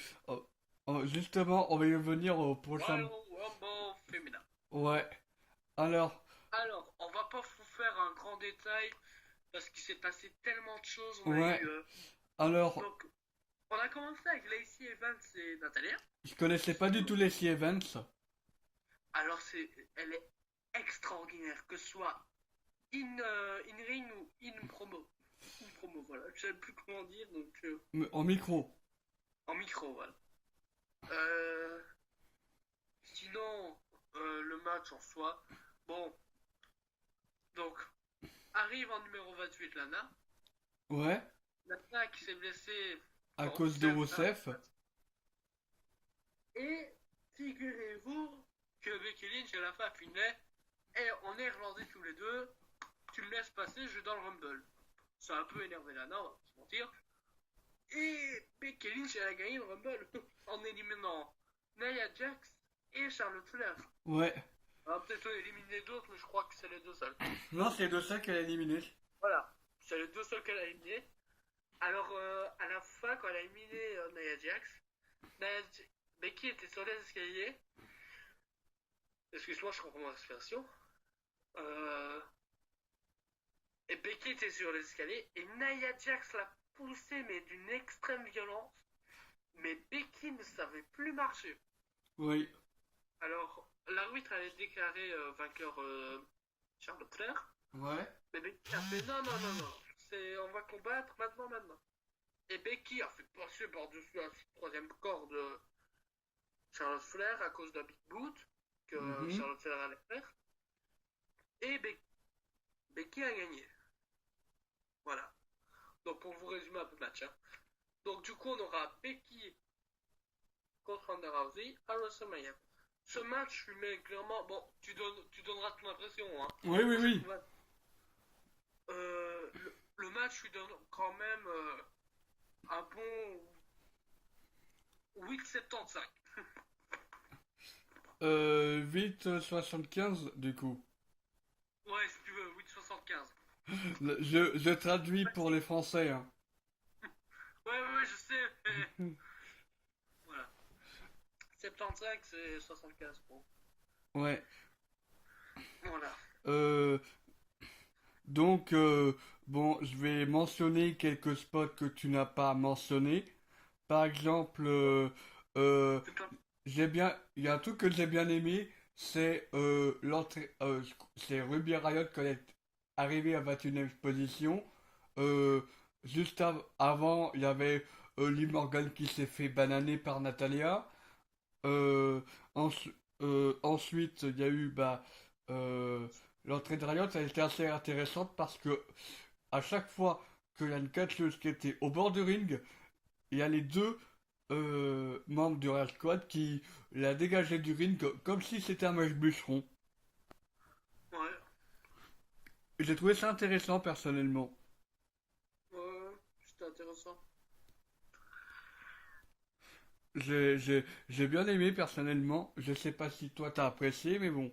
[SPEAKER 1] justement, on va y revenir au prochain...
[SPEAKER 3] Royal Rumble féminin.
[SPEAKER 1] Ouais. Alors,
[SPEAKER 3] Alors, on va pas vous faire un grand détail parce qu'il s'est passé tellement de choses. On a
[SPEAKER 1] ouais.
[SPEAKER 3] eu.
[SPEAKER 1] Alors,
[SPEAKER 3] Donc, on a commencé avec Lacey Evans et Natalia.
[SPEAKER 1] je connaissais pas du tout les Sea Events.
[SPEAKER 3] Alors, elle est extraordinaire, que ce soit in ring ou in promo. In promo, voilà. Je sais plus comment dire, donc
[SPEAKER 1] En micro.
[SPEAKER 3] en micro, voilà. Euh, Sinon, le match en soi, bon, donc, arrive en numéro 28 Lana.
[SPEAKER 1] Ouais.
[SPEAKER 3] Lana qui s'est blessée
[SPEAKER 1] À
[SPEAKER 3] quand
[SPEAKER 1] cause de
[SPEAKER 3] Rusev a-
[SPEAKER 1] Rusev.
[SPEAKER 3] Et figurez-vous que Becky Lynch et la femme finaient, et on est irlandais tous les deux, tu me laisses passer, je vais dans le Rumble. Ça a un peu énervé Lana, on va pas se mentir. Et Becky Lynch, elle a gagné le Rumble en éliminant Nia Jax et Charlotte Flair.
[SPEAKER 1] Ouais.
[SPEAKER 3] On va peut-être éliminer d'autres, mais je crois que c'est les deux seuls.
[SPEAKER 1] Non, c'est de ça qu'elle a éliminé.
[SPEAKER 3] Voilà, c'est les deux seuls qu'elle a éliminés. Alors, à la fin, quand elle a éliminé Nia Jax, Becky était sur les escaliers. Excuse-moi, je comprends mon respiration. Euh, Et Becky était sur les escaliers et Nia Jax l'a poussée, mais d'une extrême violence. Mais Becky ne savait plus marcher.
[SPEAKER 1] Oui.
[SPEAKER 3] Alors, l'arbitre allait déclarer vainqueur Charlotte Flair.
[SPEAKER 1] Ouais.
[SPEAKER 3] Mais Becky a fait non, non, non, non. On va combattre maintenant. Et Becky a fait passer par-dessus la troisième corde de Charlotte Flair à cause d'un big boot que Charlotte Flair allait faire. Et Becky a gagné. Voilà. Donc pour vous résumer un peu le match. Hein. Donc du coup on aura Becky contre Ronda Rousey à WrestleMania. Ce match lui met clairement... Bon, tu donneras ton impression. Hein.
[SPEAKER 1] Oui, oui, oui.
[SPEAKER 3] Le match lui donne quand même un bon 8,75.
[SPEAKER 1] 8,75 du coup.
[SPEAKER 3] Ouais, si tu veux, 8,75.
[SPEAKER 1] Je traduis pour les Français. Hein.
[SPEAKER 3] Ouais, je sais. Mais... voilà. 75, c'est 75 pour.
[SPEAKER 1] Ouais.
[SPEAKER 3] Voilà.
[SPEAKER 1] Euh, donc, bon, je vais mentionner quelques spots que tu n'as pas mentionnés. Par exemple, euh, il y a un truc que j'ai bien aimé, c'est l'entrée, c'est Ruby Riott quand elle est arrivée à 21e position. Euh, juste avant, il y avait Lee Morgan qui s'est fait bananer par Natalia. Euh, ensu- ensuite, il y a eu bah, euh, l'entrée de Riot, elle était assez intéressante parce que à chaque fois qu'il y a une catcheuse qui était au bord du ring, il y a les deux membres du Riot Squad qui la dégageaient du ring comme si c'était un match bûcheron.
[SPEAKER 3] Ouais.
[SPEAKER 1] Et j'ai trouvé ça intéressant personnellement.
[SPEAKER 3] C'était intéressant.
[SPEAKER 1] J'ai bien aimé personnellement. Je sais pas si toi t'as apprécié, mais bon.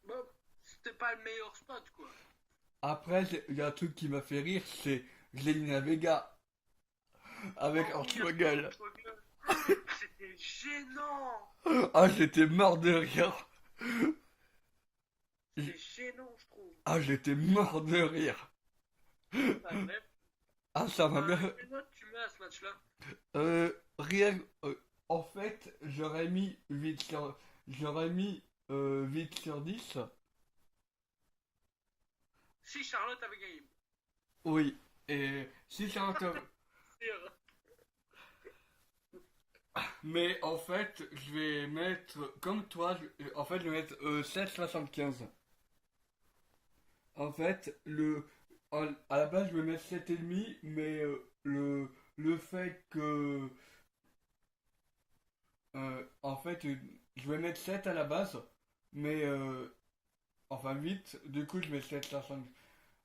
[SPEAKER 3] Bah, c'était pas le meilleur spot, quoi.
[SPEAKER 1] Après, il y a un truc qui m'a fait rire, c'est Zelina Vega avec
[SPEAKER 3] Oh,
[SPEAKER 1] Hornswoggle.
[SPEAKER 3] c'était gênant.
[SPEAKER 1] Ah, j'étais mort de rire.
[SPEAKER 3] C'est gênant, je trouve.
[SPEAKER 1] Ah, j'étais mort de rire.
[SPEAKER 3] Enfin, bref.
[SPEAKER 1] Ah, ça m'a bien.
[SPEAKER 3] Quelle note tu mets à ce match-là?
[SPEAKER 1] Rien. En fait, j'aurais mis 8 sur 10.
[SPEAKER 3] Si Charlotte avait gagné.
[SPEAKER 1] Oui. Et si c'est un top.
[SPEAKER 3] C'est,
[SPEAKER 1] Mais en fait, je vais mettre, comme toi, en fait, je vais mettre 7,75. En fait, à la base, je vais mettre 7,5, mais le fait que, en fait, je vais mettre 7 à la base, mais enfin 8, du coup je mets 7,5.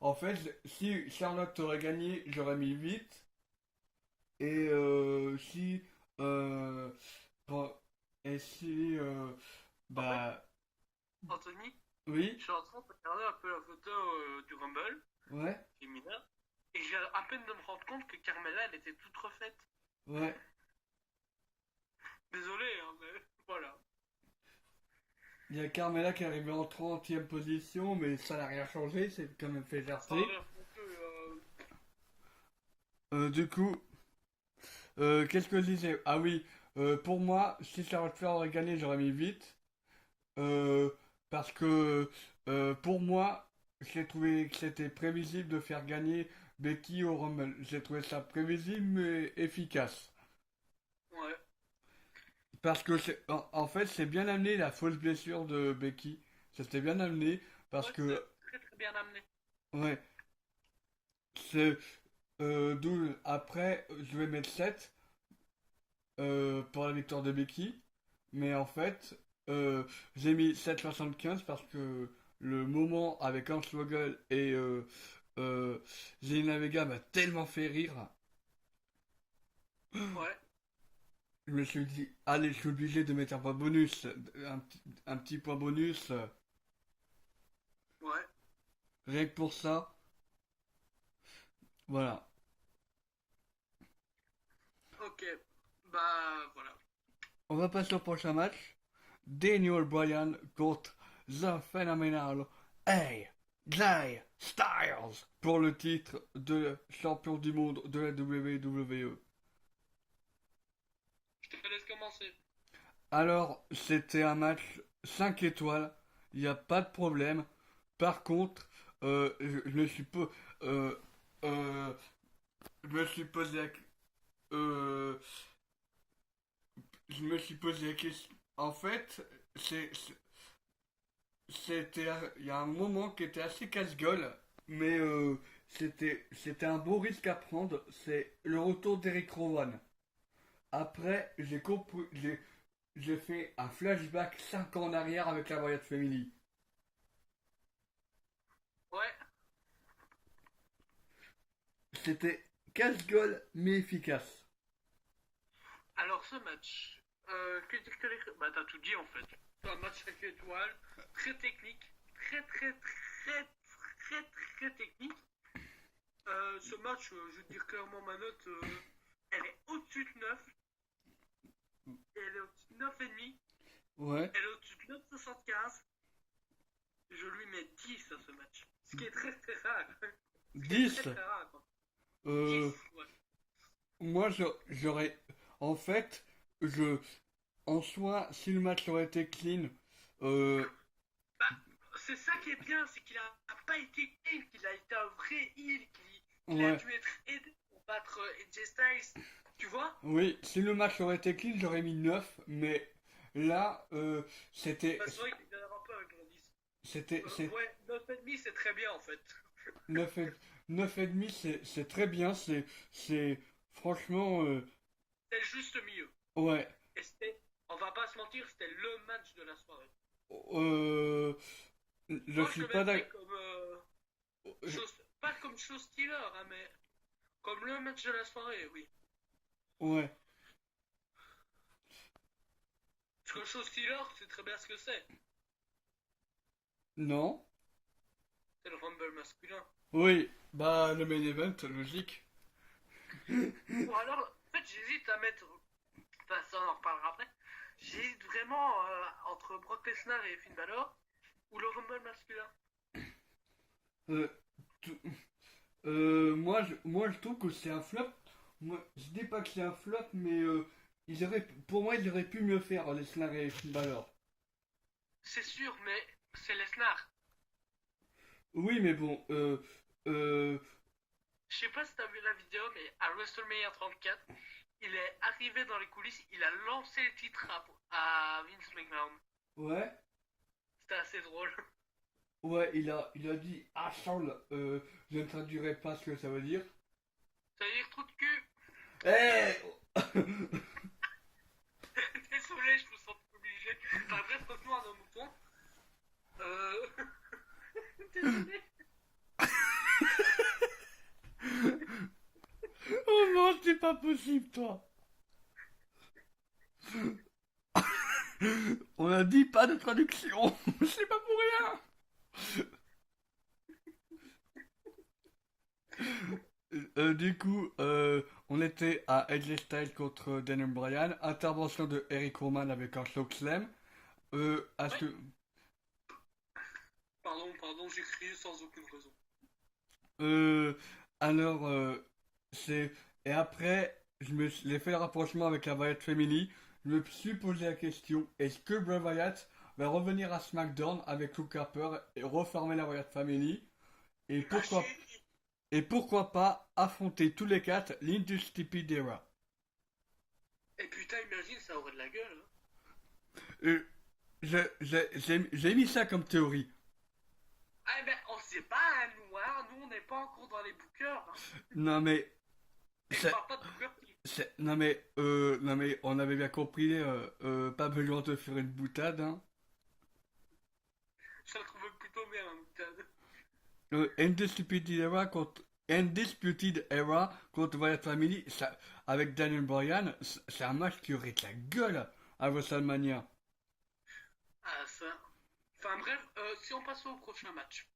[SPEAKER 1] En fait, si Charlotte aurait gagné, j'aurais mis 8. Et si... Euh, bon, et si...
[SPEAKER 3] En fait,
[SPEAKER 1] bah...
[SPEAKER 3] Anthony,
[SPEAKER 1] Oui,
[SPEAKER 3] je suis en train de regarder un peu la photo du Rumble
[SPEAKER 1] ouais,
[SPEAKER 3] féminin et je viens à peine de me rendre compte que Carmella, elle était toute refaite.
[SPEAKER 1] ouais.
[SPEAKER 3] Désolé, hein, mais voilà.
[SPEAKER 1] Il y a Carmela qui est arrivée en 30e position, mais ça n'a rien changé, c'est quand même fait
[SPEAKER 3] Ça
[SPEAKER 1] jarter.
[SPEAKER 3] enlève un peu,
[SPEAKER 1] Du coup, qu'est-ce que je disais? Ah oui, pour moi, si Charlotte Flair aurait gagné, j'aurais mis 8. Euh, parce que pour moi, j'ai trouvé que c'était prévisible de faire gagner Becky au Rumble. J'ai trouvé ça prévisible mais efficace.
[SPEAKER 3] ouais.
[SPEAKER 1] Parce que en fait, c'est bien amené la fausse blessure de Becky. C'était bien amené parce
[SPEAKER 3] Ouais,
[SPEAKER 1] que,
[SPEAKER 3] c'est très très bien amené.
[SPEAKER 1] ouais, c'est d'où après, je vais mettre 7 pour la victoire de Becky. Mais en fait, j'ai mis 7,75 parce que le moment avec Hans Vogel et euh, Zelina Vega m'a tellement fait rire.
[SPEAKER 3] Ouais,
[SPEAKER 1] Je me suis dit, allez, je suis obligé de mettre un point bonus, un petit point bonus,
[SPEAKER 3] ouais.
[SPEAKER 1] rien que pour ça. Voilà.
[SPEAKER 3] Ok. Bah voilà.
[SPEAKER 1] On va passer au prochain match. Daniel Bryan contre The Phenomenal AJ Styles pour le titre de champion du monde de la WWE.
[SPEAKER 3] Je te laisse commencer.
[SPEAKER 1] Alors, c'était un match 5 étoiles, il n'y a pas de problème. Par contre, je me suis euh, euh, je me suis posé euh, je me suis posé la question. En fait, il y a un moment qui était assez casse-gueule, mais c'était un beau risque à prendre. C'est le retour d'Eric Rowan. Après, j'ai fait un flashback 5 ans en arrière avec la Wyatt Family.
[SPEAKER 3] Ouais.
[SPEAKER 1] C'était casse-gueule mais efficace.
[SPEAKER 3] Alors ce match, que dire que les... Bah t'as tout dit en fait. C'est un match 5 étoiles, très technique, très technique. Ce match, je veux dire clairement ma note, elle est au-dessus de 9. Elle est au-dessus de 9,5.
[SPEAKER 1] Ouais.
[SPEAKER 3] Elle est au-dessus de 9,75. Je lui mets 10 à ce match. Ce qui est très très rare. Ce qui est
[SPEAKER 1] 10.
[SPEAKER 3] très rare quoi. 10,
[SPEAKER 1] Euh,
[SPEAKER 3] ouais.
[SPEAKER 1] moi, j'aurais. En fait, je. En soi, si le match aurait été clean, euh,
[SPEAKER 3] Bah, c'est ça qui est bien, c'est qu'il a pas été heel, qu'il a été un vrai heel, qu'il a
[SPEAKER 1] ouais.
[SPEAKER 3] dû être aidé pour battre AJ Styles. Tu vois?
[SPEAKER 1] Oui, si le match aurait été clean, j'aurais mis 9, mais là, c'était.
[SPEAKER 3] Bah, c'est vrai qu'il galère un peu avec mon 10.
[SPEAKER 1] C'était.
[SPEAKER 3] Ouais, 9,5 c'est très bien en fait.
[SPEAKER 1] 9 et, 9 et demi, c'est très bien, c'est. Franchement,
[SPEAKER 3] C'est le juste milieu.
[SPEAKER 1] ouais.
[SPEAKER 3] Et c'était, on va pas se mentir, c'était le match de la soirée.
[SPEAKER 1] Euh, je
[SPEAKER 3] Moi je
[SPEAKER 1] suis
[SPEAKER 3] le
[SPEAKER 1] pas
[SPEAKER 3] mettrais
[SPEAKER 1] d'accord.
[SPEAKER 3] comme pas comme show stealer, hein, mais comme le match de la soirée, oui.
[SPEAKER 1] Ouais,
[SPEAKER 3] Parce que show stealer, c'est très bien ce que c'est.
[SPEAKER 1] non.
[SPEAKER 3] C'est le Rumble masculin.
[SPEAKER 1] Oui, bah le main event, logique.
[SPEAKER 3] Ou alors, en fait, j'hésite à mettre. Enfin, ça, on en reparlera après. J'hésite vraiment entre Brock Lesnar et Finn Balor ou le Rumble masculin.
[SPEAKER 1] Euh, tout- moi, je trouve que c'est un flop. Moi, je dis pas que c'est un flop, mais pour moi, ils auraient pu mieux faire, Lesnar et Finn Balor.
[SPEAKER 3] C'est sûr, mais c'est Lesnar.
[SPEAKER 1] Oui, mais bon, euh,
[SPEAKER 3] Je sais pas si t'as vu la vidéo, mais à WrestleMania 34, il est arrivé dans les coulisses, il a lancé le titre à Vince McMahon.
[SPEAKER 1] ouais,
[SPEAKER 3] C'était assez drôle.
[SPEAKER 1] ouais, il a dit, ah, Charles, je ne traduirai pas ce que ça veut dire.
[SPEAKER 3] Ça veut dire trou de cul.
[SPEAKER 1] Eh
[SPEAKER 3] Désolé, je me sens obligé. Enfin bref, revenons à nos moutons. Euh... désolé.
[SPEAKER 1] Oh non, c'est pas possible, toi. On a dit pas de traduction. C'est pas pour rien. Du coup, on était à AJ Styles contre Daniel Bryan. Intervention de Eric Roman avec un chokeslam. À
[SPEAKER 3] Ouais.
[SPEAKER 1] ce...
[SPEAKER 3] Pardon, j'ai crié sans aucune raison.
[SPEAKER 1] Euh, alors, c'est... Et après, j'ai fait le rapprochement avec la Wyatt Family. Je me suis posé la question, est-ce que Bray Wyatt va revenir à SmackDown avec Luke Harper et reformer la Wyatt Family? Et pourquoi,
[SPEAKER 3] Imagine.
[SPEAKER 1] et pourquoi pas affronter tous les quatre l'Industry Era?
[SPEAKER 3] Et putain, imagine, ça aurait de la gueule. Hein.
[SPEAKER 1] Euh, j'ai mis ça comme théorie.
[SPEAKER 3] Ah ben, on sait pas, hein, nous, hein. Nous, on n'est pas encore dans les bookers. Hein.
[SPEAKER 1] Non mais,
[SPEAKER 3] Et je
[SPEAKER 1] c'est-
[SPEAKER 3] parle pas de booker qui.
[SPEAKER 1] non mais, on avait bien compris, pas besoin de faire une boutade, hein.
[SPEAKER 3] Je la trouve plutôt bien, hein, putain.
[SPEAKER 1] Undisputed Era contre Wyatt Family, avec Daniel Bryan, c'est un match qui aurait de la gueule à WrestleMania.
[SPEAKER 3] Ah, ça. Enfin, bref, si on passe au prochain match.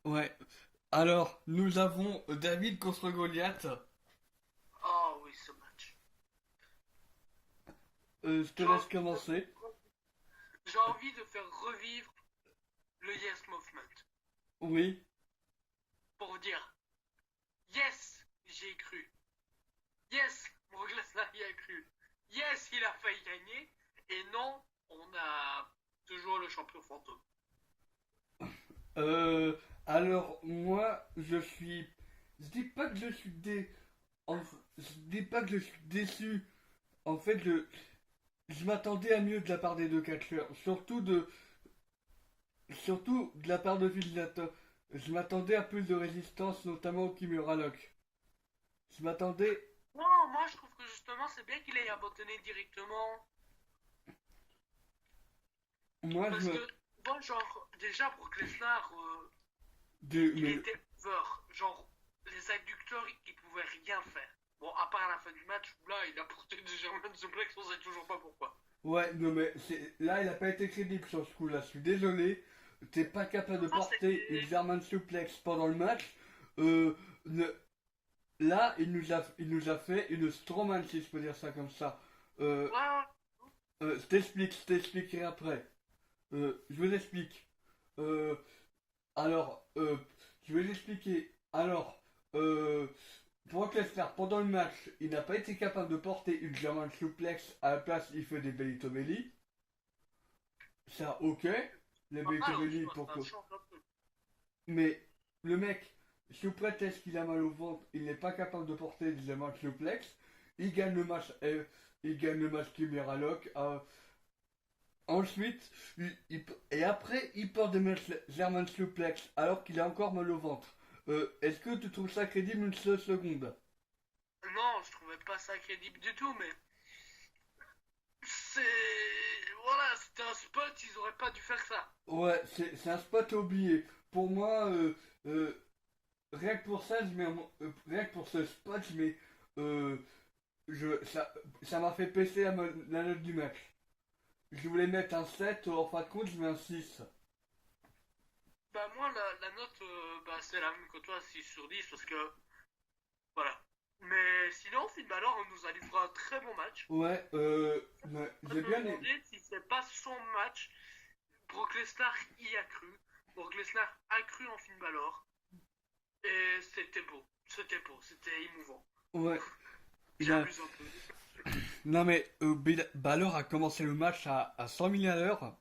[SPEAKER 1] Ouais. Alors, nous avons David contre Goliath.
[SPEAKER 3] Oh oui, ce match.
[SPEAKER 1] Je te laisse commencer.
[SPEAKER 3] J'ai envie de faire revivre le Yes Movement.
[SPEAKER 1] Oui.
[SPEAKER 3] Pour vous dire, yes, j'y ai cru. Yes, Brock Lesnar y a cru. Yes, il a failli gagner. Et non, on a toujours le champion fantôme.
[SPEAKER 1] Alors, moi, je suis... Je dis pas que je suis je dis pas que je suis déçu. En fait, je m'attendais à mieux de la part des deux catcheurs. Surtout de la part de Phil Nathan. Je m'attendais à plus de résistance, notamment au Kimura Lock. Je m'attendais...
[SPEAKER 3] Non, moi je trouve que justement c'est bien qu'il ait abandonné directement.
[SPEAKER 1] Moi, je
[SPEAKER 3] Parce
[SPEAKER 1] me...
[SPEAKER 3] que, bon, genre, déjà Brock Lesnar,
[SPEAKER 1] de-
[SPEAKER 3] il
[SPEAKER 1] mais-
[SPEAKER 3] était over. Genre, les adducteurs, ils pouvaient rien faire. Bon, à part à la fin du match où là, il a porté des German suplex, on sait toujours pas pourquoi.
[SPEAKER 1] Ouais, non mais là, il a pas été crédible sur ce coup-là. Je suis désolé. T'es pas capable de
[SPEAKER 3] Non,
[SPEAKER 1] porter une
[SPEAKER 3] c'était.
[SPEAKER 1] German suplex pendant le match. Euh, ne- Là, il nous a fait une Strowman, si je peux dire ça comme ça. Euh,
[SPEAKER 3] Ouais,
[SPEAKER 1] je t'expliquerai après. Je vous explique. Euh, alors, je vais l'expliquer. Alors, Brock Lesnar, pendant le match, il n'a pas été capable de porter une German suplex. À la place, il fait des belly to belly. Ça, ok. Les
[SPEAKER 3] pas
[SPEAKER 1] belly
[SPEAKER 3] mal
[SPEAKER 1] to belly,
[SPEAKER 3] aussi,
[SPEAKER 1] pour
[SPEAKER 3] ça
[SPEAKER 1] que...
[SPEAKER 3] change un peu.
[SPEAKER 1] Mais le mec, sous prétexte qu'il a mal au ventre, il n'est pas capable de porter des German suplex. Il gagne le match, il gagne le match Chimera Lock. Ensuite, et après, il porte des German suplex alors qu'il a encore mal au ventre. Est-ce que tu trouves ça crédible une seule seconde?
[SPEAKER 3] Non, je trouvais pas ça crédible du tout, mais. C'est. Voilà, c'était un spot, ils auraient pas dû faire ça.
[SPEAKER 1] Ouais, c'est un spot oublié. Pour moi, rien que pour ça, rien que pour ce spot, je mets, euh, ça m'a fait baisser la note du match. Je voulais mettre un 7, en fin de compte, je mets un 6.
[SPEAKER 3] Bah, moi, la note, bah, c'est la même que toi, 6 sur 10, parce que. Voilà. Mais sinon, Finn Balor nous a livré un très bon match.
[SPEAKER 1] Ouais, mais
[SPEAKER 3] On
[SPEAKER 1] j'ai
[SPEAKER 3] peut
[SPEAKER 1] bien
[SPEAKER 3] me
[SPEAKER 1] aimé.
[SPEAKER 3] demander si c'est pas son match. Brock Lesnar y a cru. Brock Lesnar a cru en Finn Balor. Et c'était beau. C'était beau. C'était émouvant.
[SPEAKER 1] Ouais, il a...
[SPEAKER 3] J'abuse un peu.
[SPEAKER 1] Non mais, Balor a commencé le match à 100 000 à l'heure.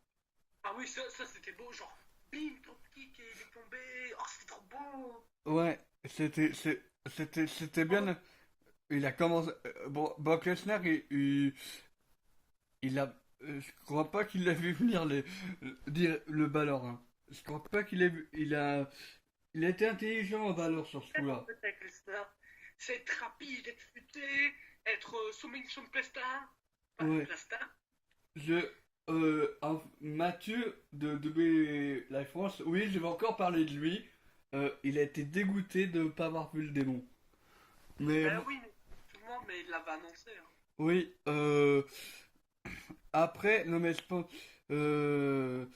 [SPEAKER 3] Ah oui, ça c'était beau. Genre, bim, top kick et il est tombé. Oh, c'était trop beau.
[SPEAKER 1] Ouais, c'était bien. Il a commencé. Bon, Brock Lesnar, il a. Je crois pas qu'il l'a vu venir dire le Balor, hein. Je crois pas qu'il ait vu. Il a été intelligent au Balor sur ce
[SPEAKER 3] C'est en
[SPEAKER 1] coup-là.
[SPEAKER 3] fait avec Lesnar. C'est être rapide, être futé, être submission pesta. Pas
[SPEAKER 1] Ouais.
[SPEAKER 3] pesta.
[SPEAKER 1] Je, Mathieu de W Life France, oui, je vais encore parler de lui. Il a été dégoûté de ne pas avoir vu le démon. Mais
[SPEAKER 3] Ben oui, mais tout le monde, mais il l'avait annoncé. Hein.
[SPEAKER 1] oui, après, non mais je pense, euh,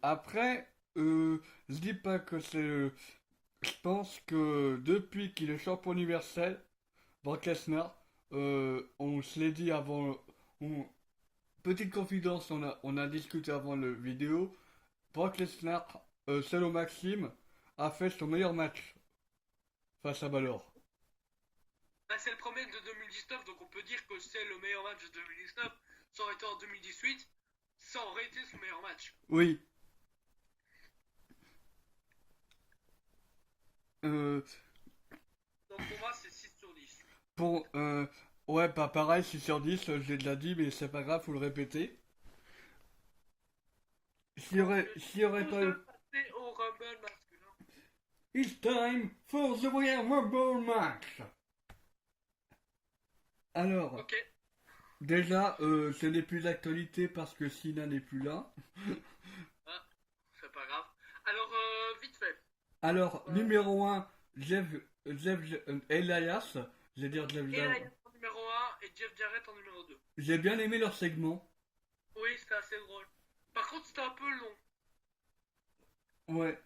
[SPEAKER 1] après, je dis pas que c'est, je pense que depuis qu'il est champion universel, Brock Lesnar, on se l'est dit avant, on- petite confidence, on a discuté avant le vidéo. Brock Lesnar, seul au Maxime, a fait son meilleur match face à Balor.
[SPEAKER 3] Ben, c'est le premier de 2019, donc on peut dire que c'est le meilleur match de 2019. Ça aurait été en 2018, ça aurait été son meilleur match.
[SPEAKER 1] Oui. Euh,
[SPEAKER 3] Donc pour moi, c'est 6 sur 10.
[SPEAKER 1] pour, ouais, pas pareil, 6 sur 10, j'ai déjà dit, mais c'est pas grave, faut le répéter. S'il y aurait pas eu...
[SPEAKER 3] Passer au Rumble masculin.
[SPEAKER 1] It's time for the Royal Rumble match. Alors,
[SPEAKER 3] Ok,
[SPEAKER 1] déjà, ce n'est plus d'actualité parce que Sina n'est plus là.
[SPEAKER 3] ah, c'est pas grave. Alors, vite fait.
[SPEAKER 1] Alors,
[SPEAKER 3] Ouais.
[SPEAKER 1] numéro un, Jeff Elias, je vais dire Jeff
[SPEAKER 3] Et
[SPEAKER 1] Jarrett.
[SPEAKER 3] Elias en numéro 1 et Jeff Jarrett en numéro 2.
[SPEAKER 1] J'ai bien aimé leur segment.
[SPEAKER 3] Oui, c'était assez drôle. Par contre, c'était un peu long.
[SPEAKER 1] Ouais.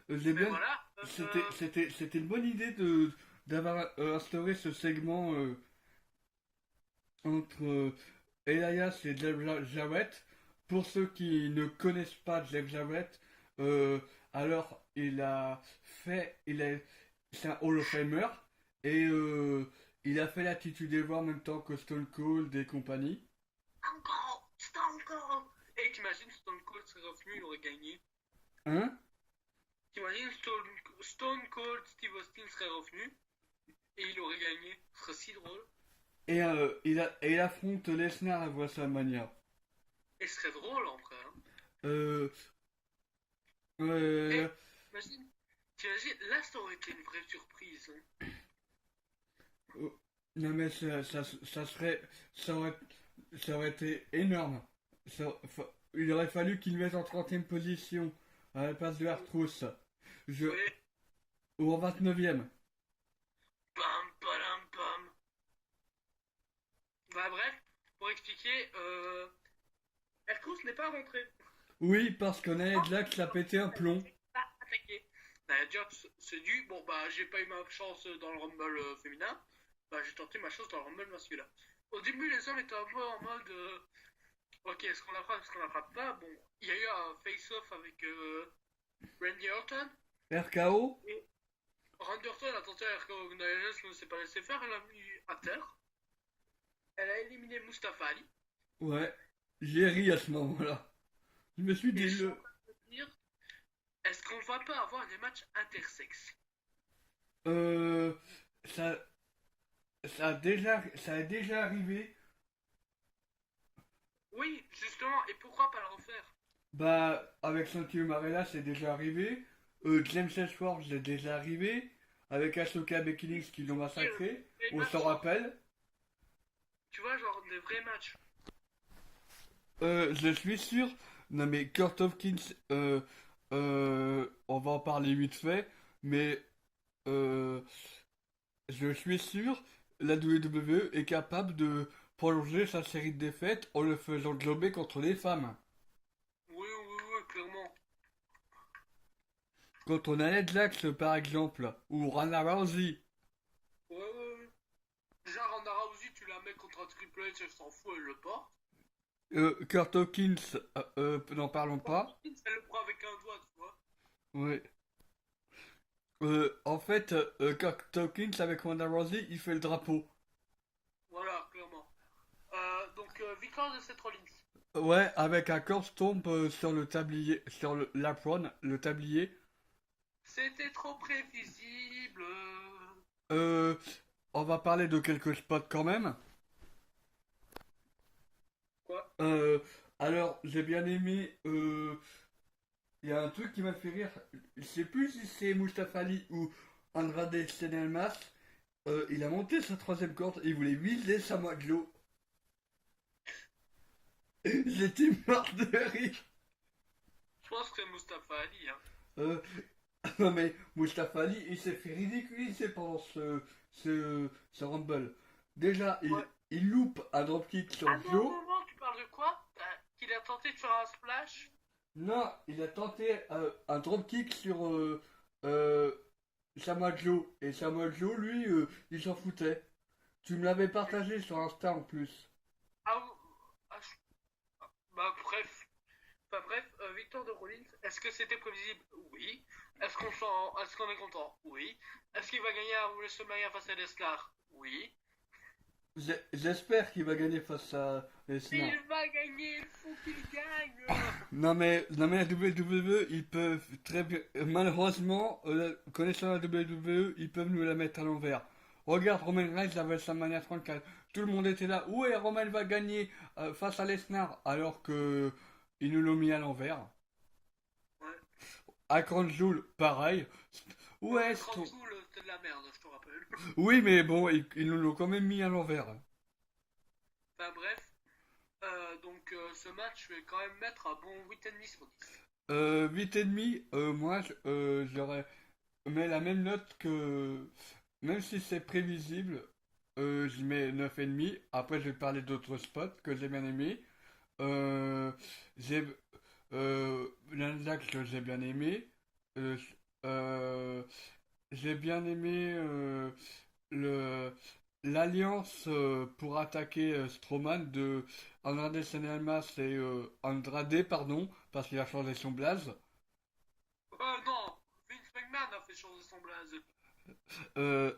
[SPEAKER 1] J'ai
[SPEAKER 3] Mais
[SPEAKER 1] bien...
[SPEAKER 3] voilà.
[SPEAKER 1] C'était une bonne idée d'avoir instauré ce segment entre Elias et Jeff Jarrett. Pour ceux qui ne connaissent pas Jeff Jarrett, euh, alors c'est un Hall of Famer et il a fait l'attitude des voix en même temps que Stone Cold et compagnie.
[SPEAKER 3] Encore, Stone Cold. Et t'imagines Stone Cold serait revenu, il aurait gagné.
[SPEAKER 1] Hein?
[SPEAKER 3] T'imagines Stone Cold Steve Austin serait revenu et il aurait gagné. Ce serait si drôle.
[SPEAKER 1] Et il affronte Lesnar à WrestleMania.
[SPEAKER 3] Et ce serait drôle en vrai. Hein.
[SPEAKER 1] Euh,
[SPEAKER 3] Et
[SPEAKER 1] euh,
[SPEAKER 3] t'imagines, là ça aurait été une vraie surprise. Hein.
[SPEAKER 1] non mais ça aurait été énorme. Il aurait fallu qu'il mette en 30e position à la place de Artrousse. Je,
[SPEAKER 3] Oui,
[SPEAKER 1] ou en 29e.
[SPEAKER 3] pam, pam, pam. Bah bref, pour expliquer, Erkous n'est pas rentré.
[SPEAKER 1] Oui, parce qu'on a Jax l'a pété un plomb.
[SPEAKER 3] Pas attaqué. Bah, Jax, c'est dû. Bon, bah, j'ai pas eu ma chance dans le Rumble féminin. Bah, j'ai tenté ma chance dans le Rumble masculin. Au début, les hommes étaient un peu en mode ok, est-ce qu'on la frappe, est-ce qu'on la frappe pas. Bon, il y a eu un face-off avec Randy Orton.
[SPEAKER 1] RKO?
[SPEAKER 3] Et Randy Orton a tenté à RKO ne s'est pas laissé faire. Elle a mis à terre. Elle a éliminé Mustafa Ali.
[SPEAKER 1] Ouais. J'ai ri à ce moment-là. Je me suis
[SPEAKER 3] Et
[SPEAKER 1] dit
[SPEAKER 3] je suis
[SPEAKER 1] le.
[SPEAKER 3] en train de me dire, est-ce qu'on va pas avoir des matchs intersexes?
[SPEAKER 1] Euh, ça, ça a déjà arrivé.
[SPEAKER 3] Oui, justement, et pourquoi pas le refaire?
[SPEAKER 1] Bah, avec Santi Marella, c'est déjà arrivé. James Ellsworth, c'est déjà arrivé. Avec Asuka Becky Lynch qui l'ont massacré.
[SPEAKER 3] Des
[SPEAKER 1] On
[SPEAKER 3] matchs,
[SPEAKER 1] s'en rappelle.
[SPEAKER 3] tu vois, genre des vrais matchs.
[SPEAKER 1] Je suis sûr. Non mais Kurt Hawkins, on va en parler vite fait. Mais euh, je suis sûr, la WWE est capable de prolonger sa série de défaites en le faisant glober contre les femmes.
[SPEAKER 3] Oui, oui, oui, clairement.
[SPEAKER 1] Quand on a Ed Jax par exemple, ou Ronda Rousey,
[SPEAKER 3] Ouais, ouais, ouais. Déjà, Ronda Rousey, tu la mets contre un Triple H, elle s'en fout, elle le porte.
[SPEAKER 1] Kurt Hawkins, n'en parlons pas.
[SPEAKER 3] Elle le prend avec un doigt, tu vois.
[SPEAKER 1] Ouais. En fait, Kurt Hawkins avec Ronda Rousey, il fait le drapeau.
[SPEAKER 3] Voilà, clairement. Donc, victoire de Seth Rollins.
[SPEAKER 1] Ouais, avec un corps tombe sur le tablier, sur l'apron, le tablier.
[SPEAKER 3] C'était trop prévisible.
[SPEAKER 1] Euh, on va parler de quelques spots quand même.
[SPEAKER 3] Quoi?
[SPEAKER 1] Euh, alors, j'ai bien aimé. Il y a un truc qui m'a fait rire. Je sais plus si c'est Mustafa Ali ou Andrade Cien Almas. Il a monté sa troisième corde et il voulait viser Samoa Joe. J'étais mort de rire.
[SPEAKER 3] Je pense que c'est Mustafa Ali, hein.
[SPEAKER 1] Euh, non mais Mustafa Ali, il s'est fait ridiculiser pendant ce Rumble. Déjà,
[SPEAKER 3] Ouais.
[SPEAKER 1] il loupe un dropkick sur
[SPEAKER 3] Ah non,
[SPEAKER 1] Joe.
[SPEAKER 3] non, non, tu parles de quoi? Qu'il a tenté de faire un splash?
[SPEAKER 1] Non, il a tenté un dropkick sur euh, Samoa Joe. Et Samoa Joe, lui, il s'en foutait. Tu me l'avais partagé sur Insta en plus.
[SPEAKER 3] Ah, bah bref. Enfin bref, victoire de Rollins, est-ce que c'était prévisible? Oui. Est-ce qu'on est content? Oui. Est-ce qu'il va gagner à WrestleMania face à Lesnar? Oui.
[SPEAKER 1] J'espère qu'il va gagner face à Lesnar.
[SPEAKER 3] Il va gagner, il faut qu'il gagne.
[SPEAKER 1] Non mais la WWE, ils peuvent très bien. Malheureusement, connaissant la WWE, ils peuvent nous la mettre à l'envers. Regarde Roman Reigns à WrestleMania 34. Tout le monde était là. Ouais, Roman va gagner face à Lesnar, alors que ils nous l'ont mis à l'envers.
[SPEAKER 3] Ouais.
[SPEAKER 1] À Crown Jewel, pareil. Ouais,
[SPEAKER 3] Grand Soul, c'était de la merde, je te rappelle.
[SPEAKER 1] oui, mais bon, ils nous l'ont quand même mis à l'envers.
[SPEAKER 3] Enfin bref. Donc ce match, je vais quand même mettre un bon 8,5 sur 10.
[SPEAKER 1] 8,5, moi, j'aurais mais la même note que. Même si c'est prévisible, j'y mets 9,5. Après, je vais parler d'autres spots que j'ai bien aimés. J'ai. L'Anzac que j'ai bien aimé. Euh, euh, j'ai bien aimé le l'alliance pour attaquer Strowman de Andrade Cien Almas et Andrade, pardon, parce qu'il a changé son blaze.
[SPEAKER 3] Non, Vince McMahon a fait changer son blaze.
[SPEAKER 1] Euh,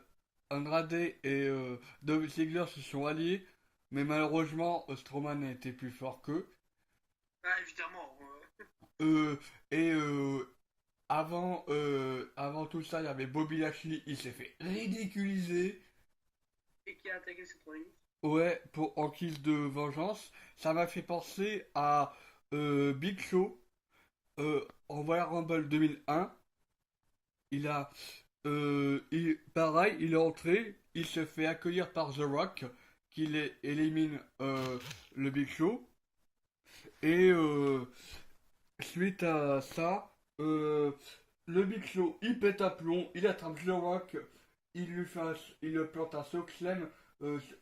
[SPEAKER 1] Andrade et Dolph Ziggler se sont alliés, mais malheureusement, Strowman a été plus fort qu'eux.
[SPEAKER 3] Ah, évidemment.
[SPEAKER 1] Euh, et avant tout ça, il y avait Bobby Lashley, il s'est fait ridiculiser.
[SPEAKER 3] Et qui a attaqué cette Rollins.
[SPEAKER 1] Ouais, pour en guise de vengeance. Ça m'a fait penser à Big Show en Royal Rumble 2001. Il a, pareil, il est entré, il se fait accueillir par The Rock, élimine le Big Show. Et suite à ça, le Big Show, il pète un plomb, il attrape The Rock, il le plante un Slam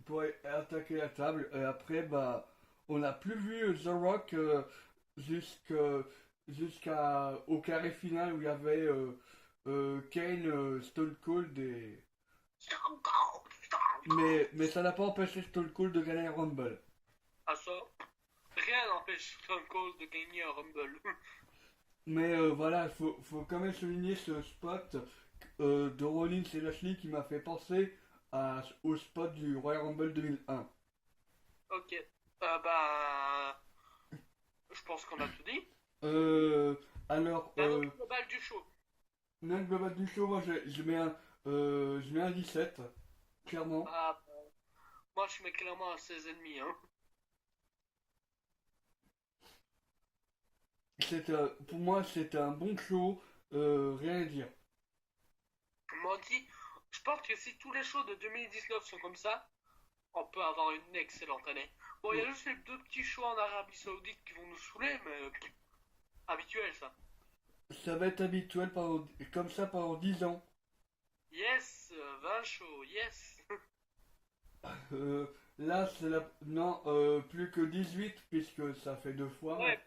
[SPEAKER 1] pour attaquer la table. Et après, bah, on n'a plus vu The Rock jusqu'à au carré final où il y avait Kane, Stone Cold et... Mais ça n'a pas empêché Stone Cold de gagner un Rumble.
[SPEAKER 3] Ah ça, rien n'empêche Stone Cold de gagner un Rumble.
[SPEAKER 1] Mais voilà, faut quand même souligner ce spot de Rollins et Lashley qui m'a fait penser au spot du Royal Rumble 2001.
[SPEAKER 3] Ok. Bah, je pense qu'on a tout dit.
[SPEAKER 1] Euh, alors,
[SPEAKER 3] La note globale du show.
[SPEAKER 1] même global du show, moi je mets un 17, clairement.
[SPEAKER 3] Ah, moi je mets clairement un 16,5. Hein.
[SPEAKER 1] Pour moi, c'était un bon show, rien à dire.
[SPEAKER 3] Moi aussi, je pense que si tous les shows de 2019 sont comme ça, on peut avoir une excellente année. Bon, il y a juste les deux petits shows en Arabie Saoudite qui vont nous saouler, mais habituel ça.
[SPEAKER 1] Ça va être habituel comme ça pendant 10 ans.
[SPEAKER 3] Yes, 20 shows, yes.
[SPEAKER 1] Euh, là, c'est la... Non, plus que 18, puisque ça fait deux fois.
[SPEAKER 3] Ouais.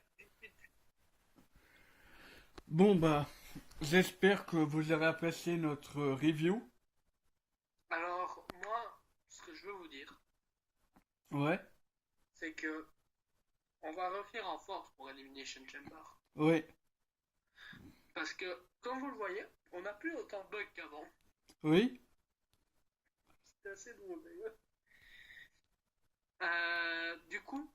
[SPEAKER 1] Bon, bah, j'espère que vous avez apprécié notre review.
[SPEAKER 3] Alors, moi, ce que je veux vous dire,
[SPEAKER 1] Ouais,
[SPEAKER 3] c'est que on va revenir en force pour Elimination Chamber.
[SPEAKER 1] ouais,
[SPEAKER 3] Parce que, comme vous le voyez, on n'a plus autant de bugs qu'avant.
[SPEAKER 1] oui.
[SPEAKER 3] C'était assez drôle d'ailleurs. Du coup,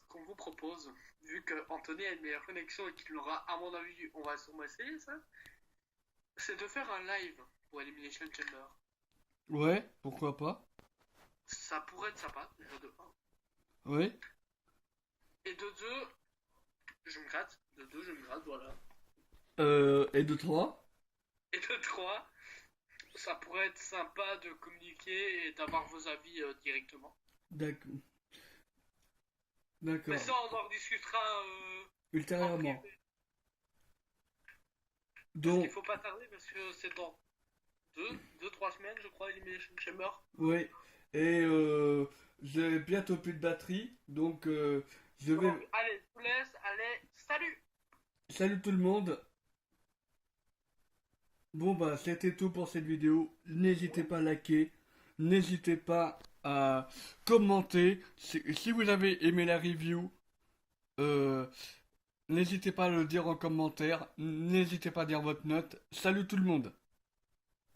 [SPEAKER 3] ce qu'on vous propose, vu que Anthony a une meilleure connexion et qu'il l'aura, à mon avis, on va sûrement essayer ça, c'est de faire un live pour Elimination Chamber.
[SPEAKER 1] Ouais, pourquoi pas.
[SPEAKER 3] Ça pourrait être sympa, déjà de 1.
[SPEAKER 1] Oui.
[SPEAKER 3] Et de 2, je me gratte. De 2, je me gratte, voilà.
[SPEAKER 1] Et de 3.
[SPEAKER 3] Et de 3, ça pourrait être sympa de communiquer et d'avoir vos avis directement.
[SPEAKER 1] D'accord. D'accord.
[SPEAKER 3] Mais ça, on en rediscutera
[SPEAKER 1] Ultérieurement.
[SPEAKER 3] après. Parce
[SPEAKER 1] Donc,
[SPEAKER 3] qu'il faut pas tarder parce que c'est dans 3 semaines, je crois, Elimination Chamber.
[SPEAKER 1] oui. Et j'ai bientôt plus de batterie, donc je vais.
[SPEAKER 3] Donc, allez, je vous laisse. Allez, salut!
[SPEAKER 1] Salut tout le monde. Bon bah c'était tout pour cette vidéo. N'hésitez pas à liker, n'hésitez pas à commenter. Si vous avez aimé la review, euh, n'hésitez pas à le dire en commentaire. N'hésitez pas à dire votre note. Salut tout le monde.